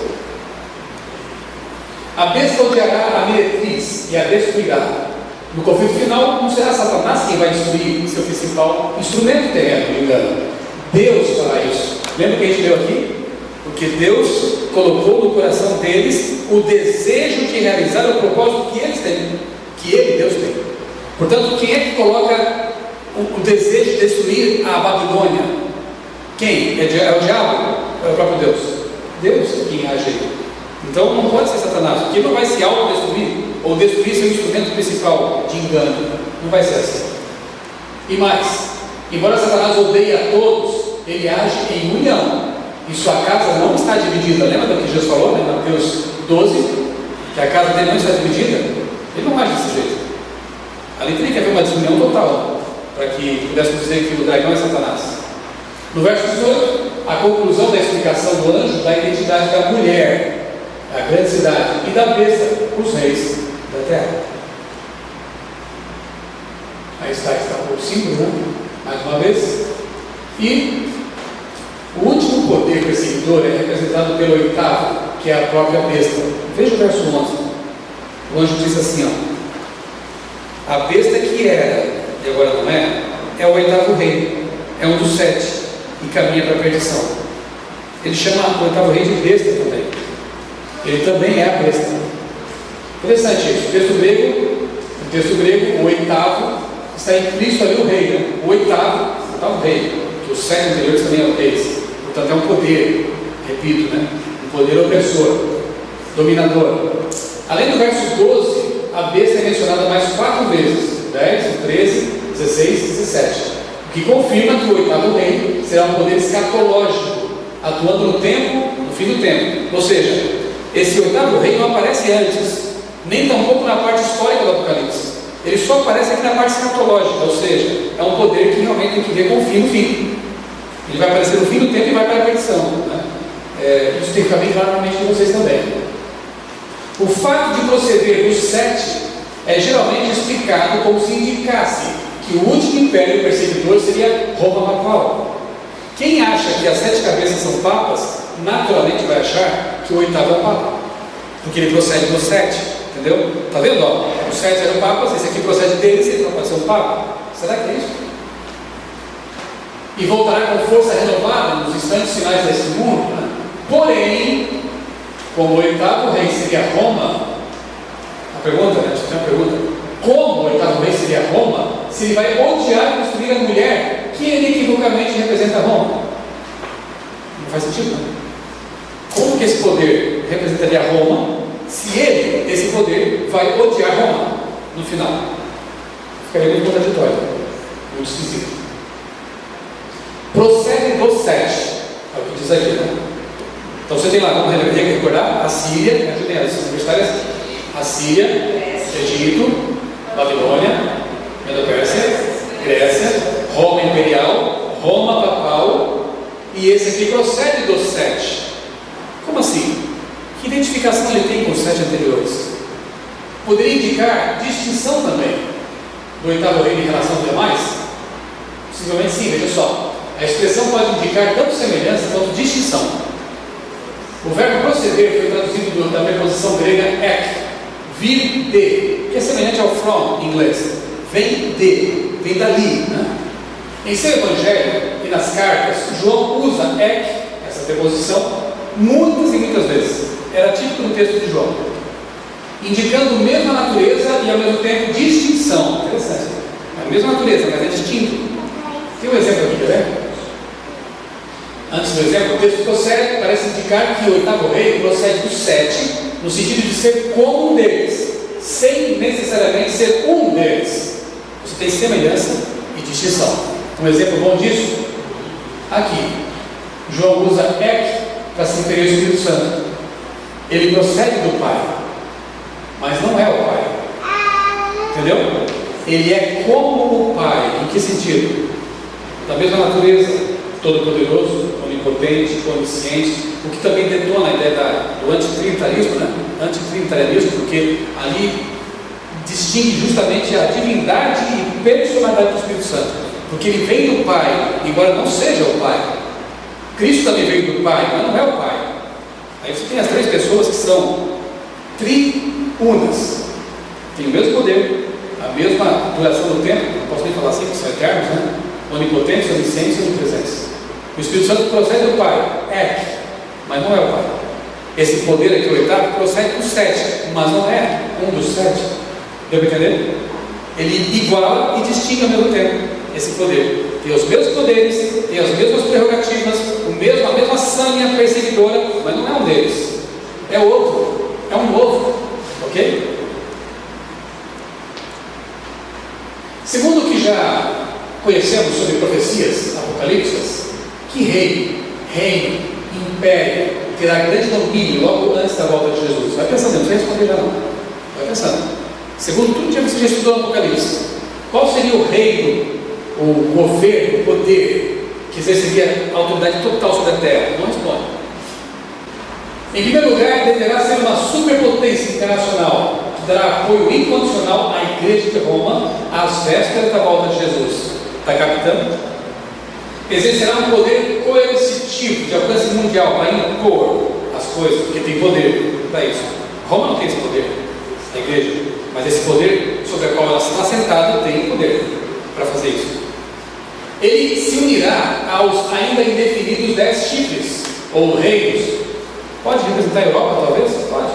A besta odiará a meretriz e a destruirá. No conflito final, não será Satanás quem vai destruir seu principal instrumento terreno, me engano. Deus fará isso. Lembra que a gente leu aqui? Porque Deus colocou no coração deles o desejo de realizar o propósito que eles têm, que Ele, Deus, tem. Portanto, quem é que coloca o desejo de destruir a Babilônia? Quem? É o diabo? É o próprio Deus? Deus é quem age aí. Então não pode ser Satanás, porque ele não vai se autodestruir ou destruir seu instrumento principal de engano. Não vai ser assim. E mais, embora Satanás odeie a todos, ele age em união. E sua casa não está dividida. Lembra do que Jesus falou, né? Mateus 12, que a casa dele não está dividida? Ele não age desse jeito. Ali teria que haver uma desunião total, para que pudéssemos dizer que o dragão é Satanás. No verso 18, a conclusão da explicação do anjo da identidade da mulher, a grande cidade, e da besta, os reis da terra. Aí está o símbolo, né? Mais uma vez. E o último poder perseguidor é representado pelo oitavo, que é a própria besta. Veja o verso 11. O anjo diz assim, ó: a besta que era, e agora não é o oitavo rei, é um dos 7, e caminha para a perdição. Ele chama o oitavo rei de besta também. Ele também é a besta. Interessante isso. O texto grego, o oitavo, está implícito ali o rei, né? O oitavo rei, que os 7 anteriores também eram reis. Portanto, é um poder, repito, né? Um poder opressor, dominador. Além do verso 12, a besta é mencionada mais 4 vezes: 10, 13, 16 e 17. O que confirma que o oitavo rei será um poder escatológico, atuando no tempo, no fim do tempo. Ou seja, esse oitavo rei não aparece antes, nem tampouco na parte histórica do Apocalipse. Ele só aparece aqui na parte escatológica, ou seja, é um poder que realmente tem que ver com o fim do fim. Ele vai aparecer no fim do tempo e vai para a perdição, né? Isso tem que ficar bem claro na mente de vocês também. O fato de proceder dos 7 é geralmente explicado como se indicasse que o último império perseguidor seria Roma papal. Quem acha que as 7 cabeças são papas, naturalmente vai achar que o oitavo é o papa, porque ele procede dos 7, entendeu? Está vendo? Ó, os 7 eram papas, esse aqui procede deles, ele não pode ser um papa. Será que é isso? E voltará com força renovada nos instantes finais desse mundo, né? Porém, como o oitavo rei seria Roma, a pergunta, né? Tem uma pergunta: como o oitavo rei seria Roma, se ele vai odiar e destruir a mulher que inequivocamente representa Roma? Não faz sentido, né? Como que esse poder representaria Roma, se ele, esse poder, vai odiar Roma no final? Ficaria muito contraditório, muito esquisito. Procede dos 7, é o que diz aqui, né? Então você tem lá, vamos recordar: a Síria, me ajudem as universitárias: a Síria, Egito, Babilônia, Medo-Pérsia, Grécia, Roma imperial, Roma papal, e esse aqui procede dos 7. Como assim? Que identificação ele tem com os 7 anteriores? Poderia indicar distinção também do oitavo rei em relação aos demais? Possivelmente sim, veja só. A expressão pode indicar tanto semelhança quanto distinção. O verbo proceder foi traduzido da preposição grega ek, vir de, que é semelhante ao from em inglês. Vem de, vem dali, né? Em seu evangelho e nas cartas, João usa ek, essa preposição, muitas e muitas vezes. Era típico no texto de João, indicando a mesma natureza e ao mesmo tempo distinção. Interessante. É a mesma natureza, mas é distinto. Tem um exemplo aqui, quer ver? Antes do exemplo, o texto procede, parece indicar que o oitavo rei procede dos 7, no sentido de ser como um deles, sem necessariamente ser um deles. Você tem semelhança e distinção. Um exemplo bom disso, aqui, João usa ek para se referir ao Espírito Santo. Ele procede do Pai, mas não é o Pai. Entendeu? Ele é como o Pai. Em que sentido? Da mesma natureza, todo-poderoso, onipotente, onisciente, o que também detona a ideia do antitrinitarismo, né? Antitrinitarianismo, porque ali distingue justamente a divindade e personalidade do Espírito Santo, porque ele vem do Pai, embora não seja o Pai. Cristo também veio do Pai, mas não é o Pai. Aí você tem as 3 pessoas que são triunas. Tem o mesmo poder, a mesma duração do tempo, não posso nem falar assim, que são eternos, né? Onipotência, onisciência e onipresença. O Espírito Santo procede do Pai, mas não é o Pai. Esse poder aqui, o oitavo, procede do 7, mas não é um dos 7. Deu para entender? Ele iguala e distingue ao mesmo tempo esse poder. Tem os mesmos poderes, tem as mesmas prerrogativas, a mesma sanha perseguidora, mas não é um deles. É outro, é um novo. Ok? Segundo o que já conhecemos sobre profecias apocalípticas, que reino, império, terá grande domínio logo antes da volta de Jesus. Vai pensando, não sei responder já não. Vai pensando. Segundo tudo que você já estudou no Apocalipse, qual seria o reino, o governo, o poder que exerceria a autoridade total sobre a terra? Não responde. Em primeiro lugar, deverá ser uma superpotência internacional que dará apoio incondicional à Igreja de Roma às vésperas da volta de Jesus. Está captando? Exercerá um poder coercitivo de alcance mundial para impor as coisas, porque tem poder para isso. Roma não tem esse poder, a igreja, mas esse poder sobre o qual ela está sentada tem poder para fazer isso. Ele se unirá aos ainda indefinidos 10 chifres, ou reinos. Pode representar a Europa, talvez? Pode.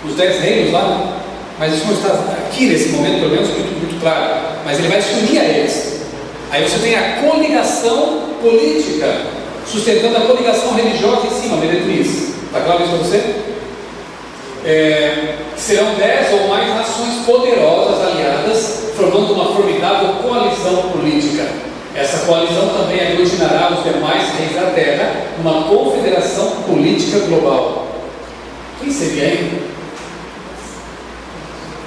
Os 10 reinos lá, né? Mas isso não está aqui nesse momento, pelo menos, muito claro. Mas ele vai se unir a eles. Aí você tem a coligação política, sustentando a coligação religiosa em cima, a meretriz. Está claro isso para você? Serão 10 ou mais nações poderosas aliadas, formando uma formidável coalizão política. Essa coalizão também aglutinará os demais reis da terra numa confederação política global. Quem seria, hein?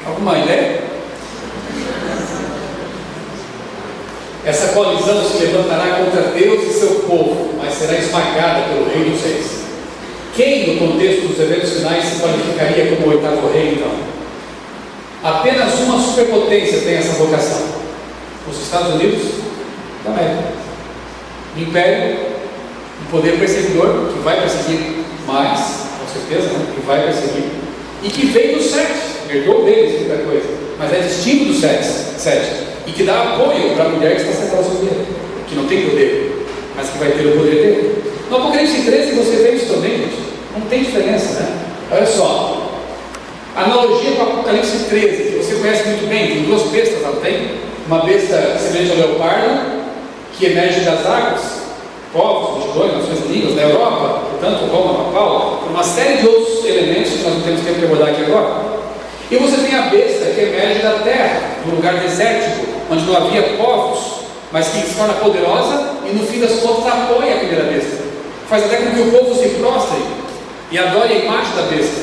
Alguma ideia? Essa coalizão se levantará contra Deus e seu povo, mas será esmagada pelo Rei dos Reis. Quem, no contexto dos eventos finais, se qualificaria como o oitavo rei, então? Apenas uma superpotência tem essa vocação: os Estados Unidos da América. Um império, um poder perseguidor, que vai perseguir mais, com certeza, né? Que vai perseguir, e que veio do 7, herdou deles muita coisa, mas é distinto do 7. E que dá apoio para a mulher que está sentada sobre ele, que não tem poder, mas que vai ter o poder dele. No Apocalipse 13 você vê isso também, gente. Não tem diferença, né? Olha só, analogia com o Apocalipse 13, que você conhece muito bem. Tem duas bestas, não tem? Uma besta semelhante ao leopardo, que emerge das águas, povos, multidões, nações inimígas da Europa, portanto, Roma, Papal, uma série de outros elementos que nós não temos tempo de abordar aqui agora. E você tem a besta que emerge da terra, num lugar desértico, onde não havia povos, mas que se torna poderosa e no fim das contas apoia a primeira besta. Faz até com que o povo se prostre e adore a imagem da besta.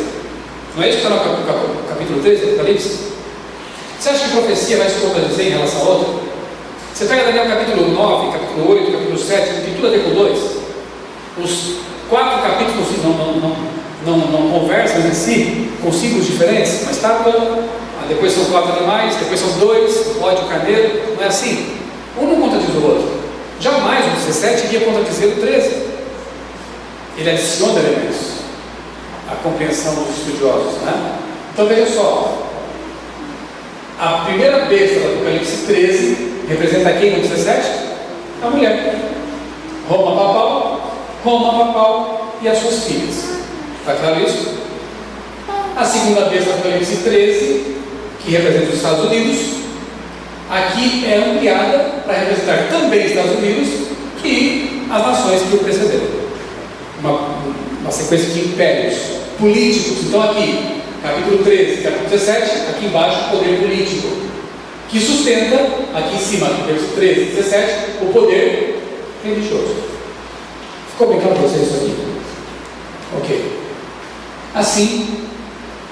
Não é isso que está no capítulo 13 do Apocalipse? Você acha que a profecia vai se contradizer em relação a outra? Você pega Daniel capítulo 9, capítulo 8, capítulo 7, tem tudo a ver com 2. Os 4 capítulos não conversam em si, com símbolos diferentes, mas depois são 4 animais, depois são 2, bode e carneiro, não é assim? Um não contradiz o outro. Jamais o 17 iria contradizer o 13. Ele adiciona elementos à compreensão dos estudiosos, né? Então veja só, a primeira besta do Apocalipse 13 representa quem no 17? A mulher. Roma papal e as suas filhas. Está claro isso? A segunda besta do Apocalipse 13, que representa os Estados Unidos, aqui é ampliada para representar também os Estados Unidos e as nações que o precederam. Uma sequência de impérios políticos. Então aqui, capítulo 13, capítulo 17, aqui embaixo, poder político, que sustenta, aqui em cima, capítulo 13 e 17, o poder religioso. Ficou bem claro para vocês isso aqui? Ok. Assim,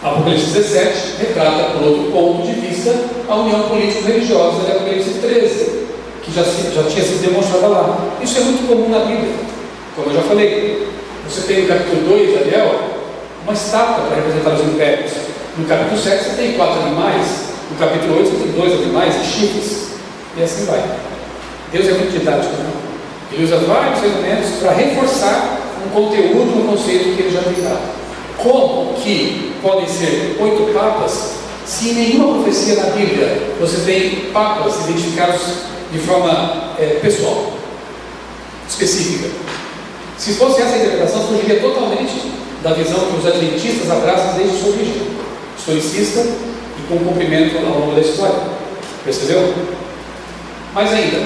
Apocalipse 17 retrata, por outro ponto de vista, a união político-religiosa da Apocalipse 13, que já tinha sido demonstrada lá. Isso é muito comum na Bíblia, como eu já falei. Você tem no capítulo 2 de Daniel uma estátua para representar os impérios. No capítulo 7 você tem 4 animais. No capítulo 8 você tem 2 animais e chifres. E assim vai. Deus é muito didático, né? Ele usa vários elementos para reforçar um conteúdo, um conceito que ele já tem dado. Como que podem ser 8 papas, se em nenhuma profecia na Bíblia você tem papas identificados de forma pessoal, específica? Se fosse essa a interpretação, fugiria totalmente da visão que os adventistas abraçam desde sua origem, historicista e com cumprimento ao longo da história. Percebeu? Mas ainda,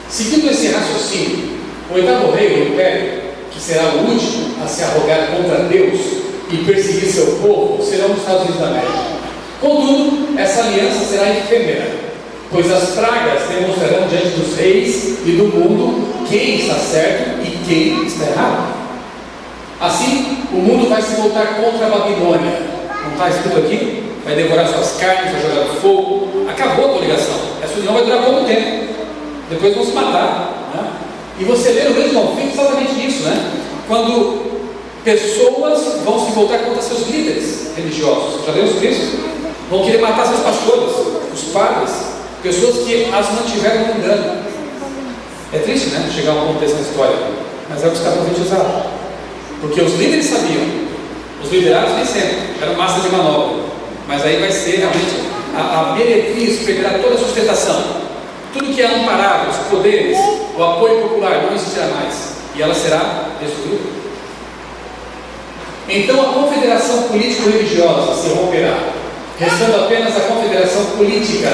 seguindo esse raciocínio, o 8º rei do império, que será o último a se arrogar contra Deus e perseguir seu povo, serão os Estados Unidos da América. Contudo, essa aliança será efêmera, pois as pragas demonstrarão diante dos reis e do mundo quem está certo e quem está errado. Assim, o mundo vai se voltar contra a Babilônia. Não está escrito aqui? Vai devorar suas carnes, vai jogar no fogo. Acabou a coligação. Essa união vai durar pouco tempo. Depois vão se matar, né? E você lê no grande conflito exatamente isso, né? Quando pessoas vão se voltar contra seus líderes religiosos. Já leu sobre isso? Vão querer matar seus pastores, os padres, pessoas que as mantiveram no engano. É triste, né? Chegar a um ponto dessa história, mas é o que está profetizado. Porque os líderes sabiam, os liderados nem sempre, eram massa de manobra. Mas aí vai ser realmente a meretriz perderá toda a sustentação. Tudo que é amparável, os poderes, o apoio popular não existirá mais, e ela será destruída. Então a confederação político-religiosa se romperá, restando apenas a confederação política,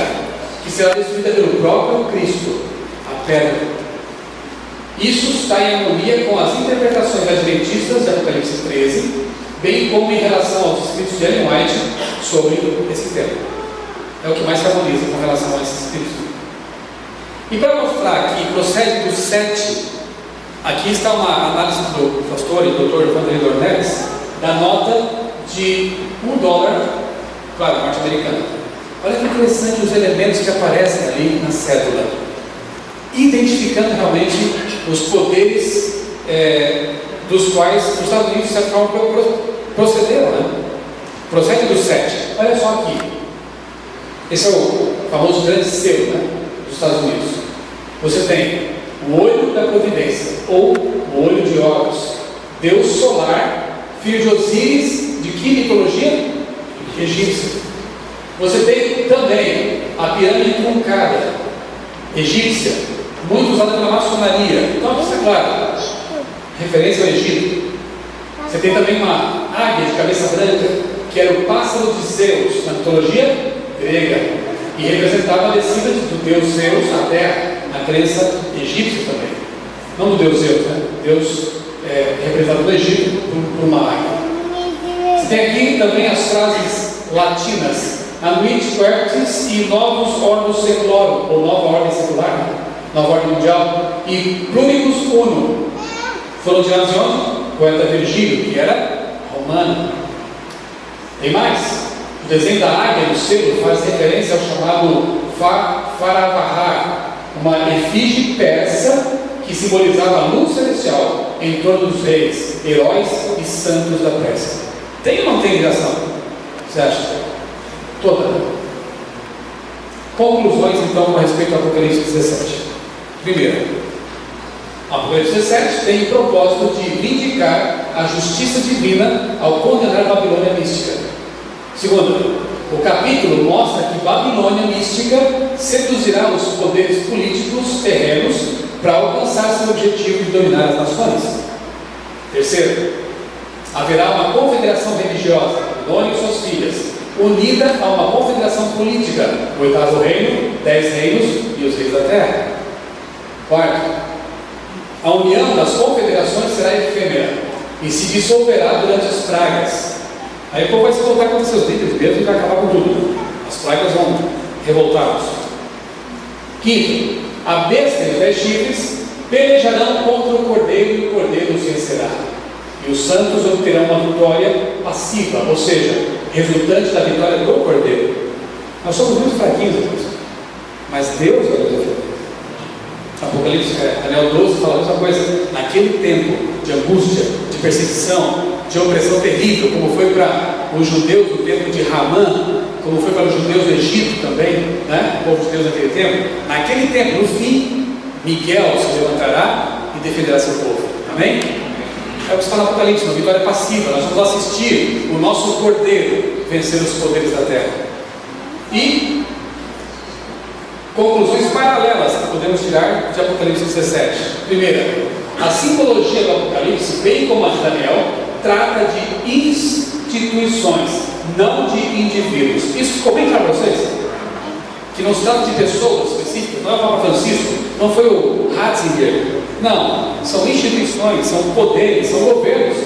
que será destruída pelo próprio Cristo, a pedra. Isso está em harmonia com as interpretações adventistas de Apocalipse 13, bem como em relação aos escritos de Ellen White sobre esse tema. É o que mais se harmoniza com relação a esses escritos. E para mostrar que procede do 7, aqui está uma análise do pastor e doutor Vanderlei Dornelles, da nota de $1, claro, norte-americana. Olha que interessante os elementos que aparecem ali na cédula, identificando realmente os poderes dos quais os Estados Unidos, de certa forma, procederam, né? Procede do 7. Olha só aqui. Esse é o famoso grande selo, né, dos Estados Unidos. Você tem o olho da providência, ou o olho de Horus, Deus solar, filho de Osíris, de que mitologia? Egípcia. Você tem também a pirâmide truncada, egípcia, muito usada pela maçonaria. Então, isso é claro, referência ao Egito. Você tem também uma águia de cabeça branca, que era o pássaro de Zeus, na mitologia grega, e representava a descida do deus Zeus na terra, na crença egípcia também. Não do deus Zeus, né? Deus representado no Egito por uma águia. Você tem aqui também as frases latinas, Anuit Quercus e Novus Ordo Seclorum, ou Nova Ordem Secular, Nova Ordem Mundial, e Pluribus Uno. Foram tirados de onde? Poeta Virgílio, que era romano. Tem mais. O desenho da águia no selo faz referência ao chamado Faravahar, uma efígie persa que simbolizava a luz celestial em torno dos reis, heróis e santos da Pérsia. Tem ou não tem ligação? Você acha? Toda. Conclusões então a respeito ao Apocalipse 17. Primeiro, o Apocalipse 17 tem o propósito de vindicar a justiça divina ao condenar a Babilônia mística. Segundo, o capítulo mostra que Babilônia mística seduzirá os poderes políticos terrenos para alcançar seu objetivo de dominar as nações. Terceiro, haverá uma confederação religiosa, Babilônia e suas filhas, unida a uma confederação política, o 8º reino, 10 reinos e os reis da terra. Quarto, a união das confederações será efêmera e se dissolverá durante as pragas. Aí o povo vai se voltar contra seus líderes mesmo e vai acabar com tudo. As pragas vão revoltá-los. Quinto, a besta e os 10 chifres pelejarão contra o cordeiro e o cordeiro os vencerá. E os santos obterão uma vitória passiva, ou seja, resultante da vitória do cordeiro. Nós somos muito fraquinhos, mas Deus vai nos defender. Apocalipse, Daniel 12 fala a mesma coisa. Naquele tempo de angústia, de perseguição, de opressão terrível, como foi para os judeus do tempo de Ramã, como foi para os judeus do Egito também, né? O povo de Deus naquele tempo. Naquele tempo, no fim, Miguel se levantará e defenderá seu povo. Amém? É o que está no Apocalipse, uma vitória passiva. Nós vamos assistir o nosso Cordeiro vencer os poderes da terra. E conclusões paralelas que podemos tirar de Apocalipse 17. Primeira, a simbologia do Apocalipse, bem como a de Daniel, trata de instituições, não de indivíduos. Isso ficou bem claro para vocês? Que não se trata de pessoas específicas, não é o Papa Francisco, não foi o Ratzinger. Não, são instituições, são poderes, são governos.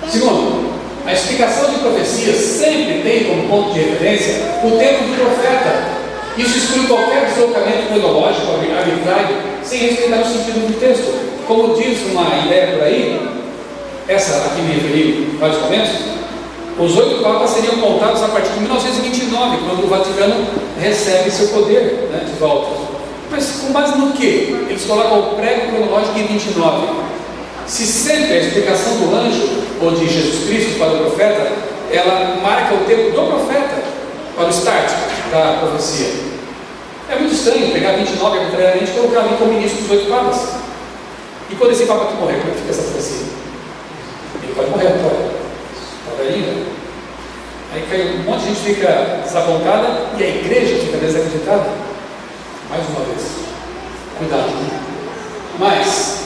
Segundo, a explicação de profecias sempre tem como ponto de referência o tempo do profeta. Isso exclui qualquer deslocamento cronológico arbitrário, sem respeitar o sentido do texto. Como diz uma ideia por aí, essa aqui me referi em vários momentos, os 8 papas seriam contados a partir de 1929, quando o Vaticano recebe seu poder, né, de volta. Mas com base no que? Eles colocam o prego cronológico em 29. Se sempre a explicação do anjo ou de Jesus Cristo para o profeta, ela marca o tempo do profeta para o start da profecia. É muito estranho pegar 29 arbitrariamente e colocar ali como início dos 8 papas. E quando esse papa aqui morrer, como é que fica essa profecia? Ele pode morrer, não pode? Está velhinho? Aí um monte de gente fica desapontada e a igreja fica desacreditada. Mais uma vez, cuidado, né? Mas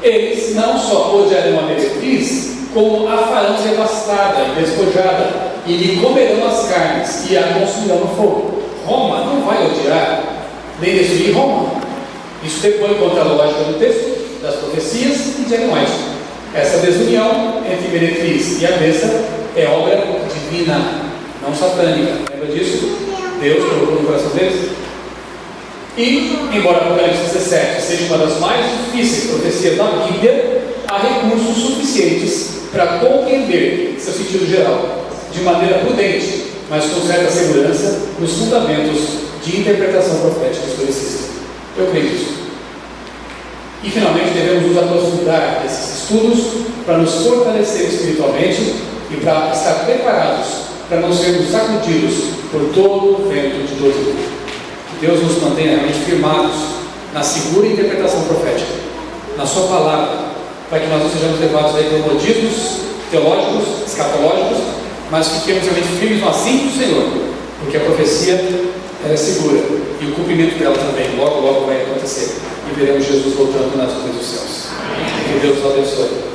eles não só odiarão a meretriz, como a farão devastada e despojada, e lhe comerão as carnes e a consumirão no fogo. Roma não vai odiar nem destruir Roma. Isso depõe contra a lógica do texto, das profecias e de Ellen White. Essa desunião entre meretriz e a besta é obra divina, não satânica. Lembra disso? Deus colocou no coração deles. E, embora Apocalipse 17 seja uma das mais difíceis profecias da Bíblia, há recursos suficientes para compreender seu sentido geral, de maneira prudente, mas com certa segurança, nos fundamentos de interpretação profética historicista. Eu creio nisso. E, finalmente, devemos nos aprofundar nesses estudos para nos fortalecer espiritualmente e para estar preparados para não sermos sacudidos por todo o vento de doutrina. Que Deus nos mantenha realmente firmados na segura interpretação profética, na sua palavra, para que nós não sejamos levados aí por modismos teológicos, escatológicos, mas fiquemos realmente firmes no assim do Senhor, porque a profecia é segura e o cumprimento dela também logo vai acontecer e veremos Jesus voltando nas nuvens dos céus. Que Deus nos abençoe.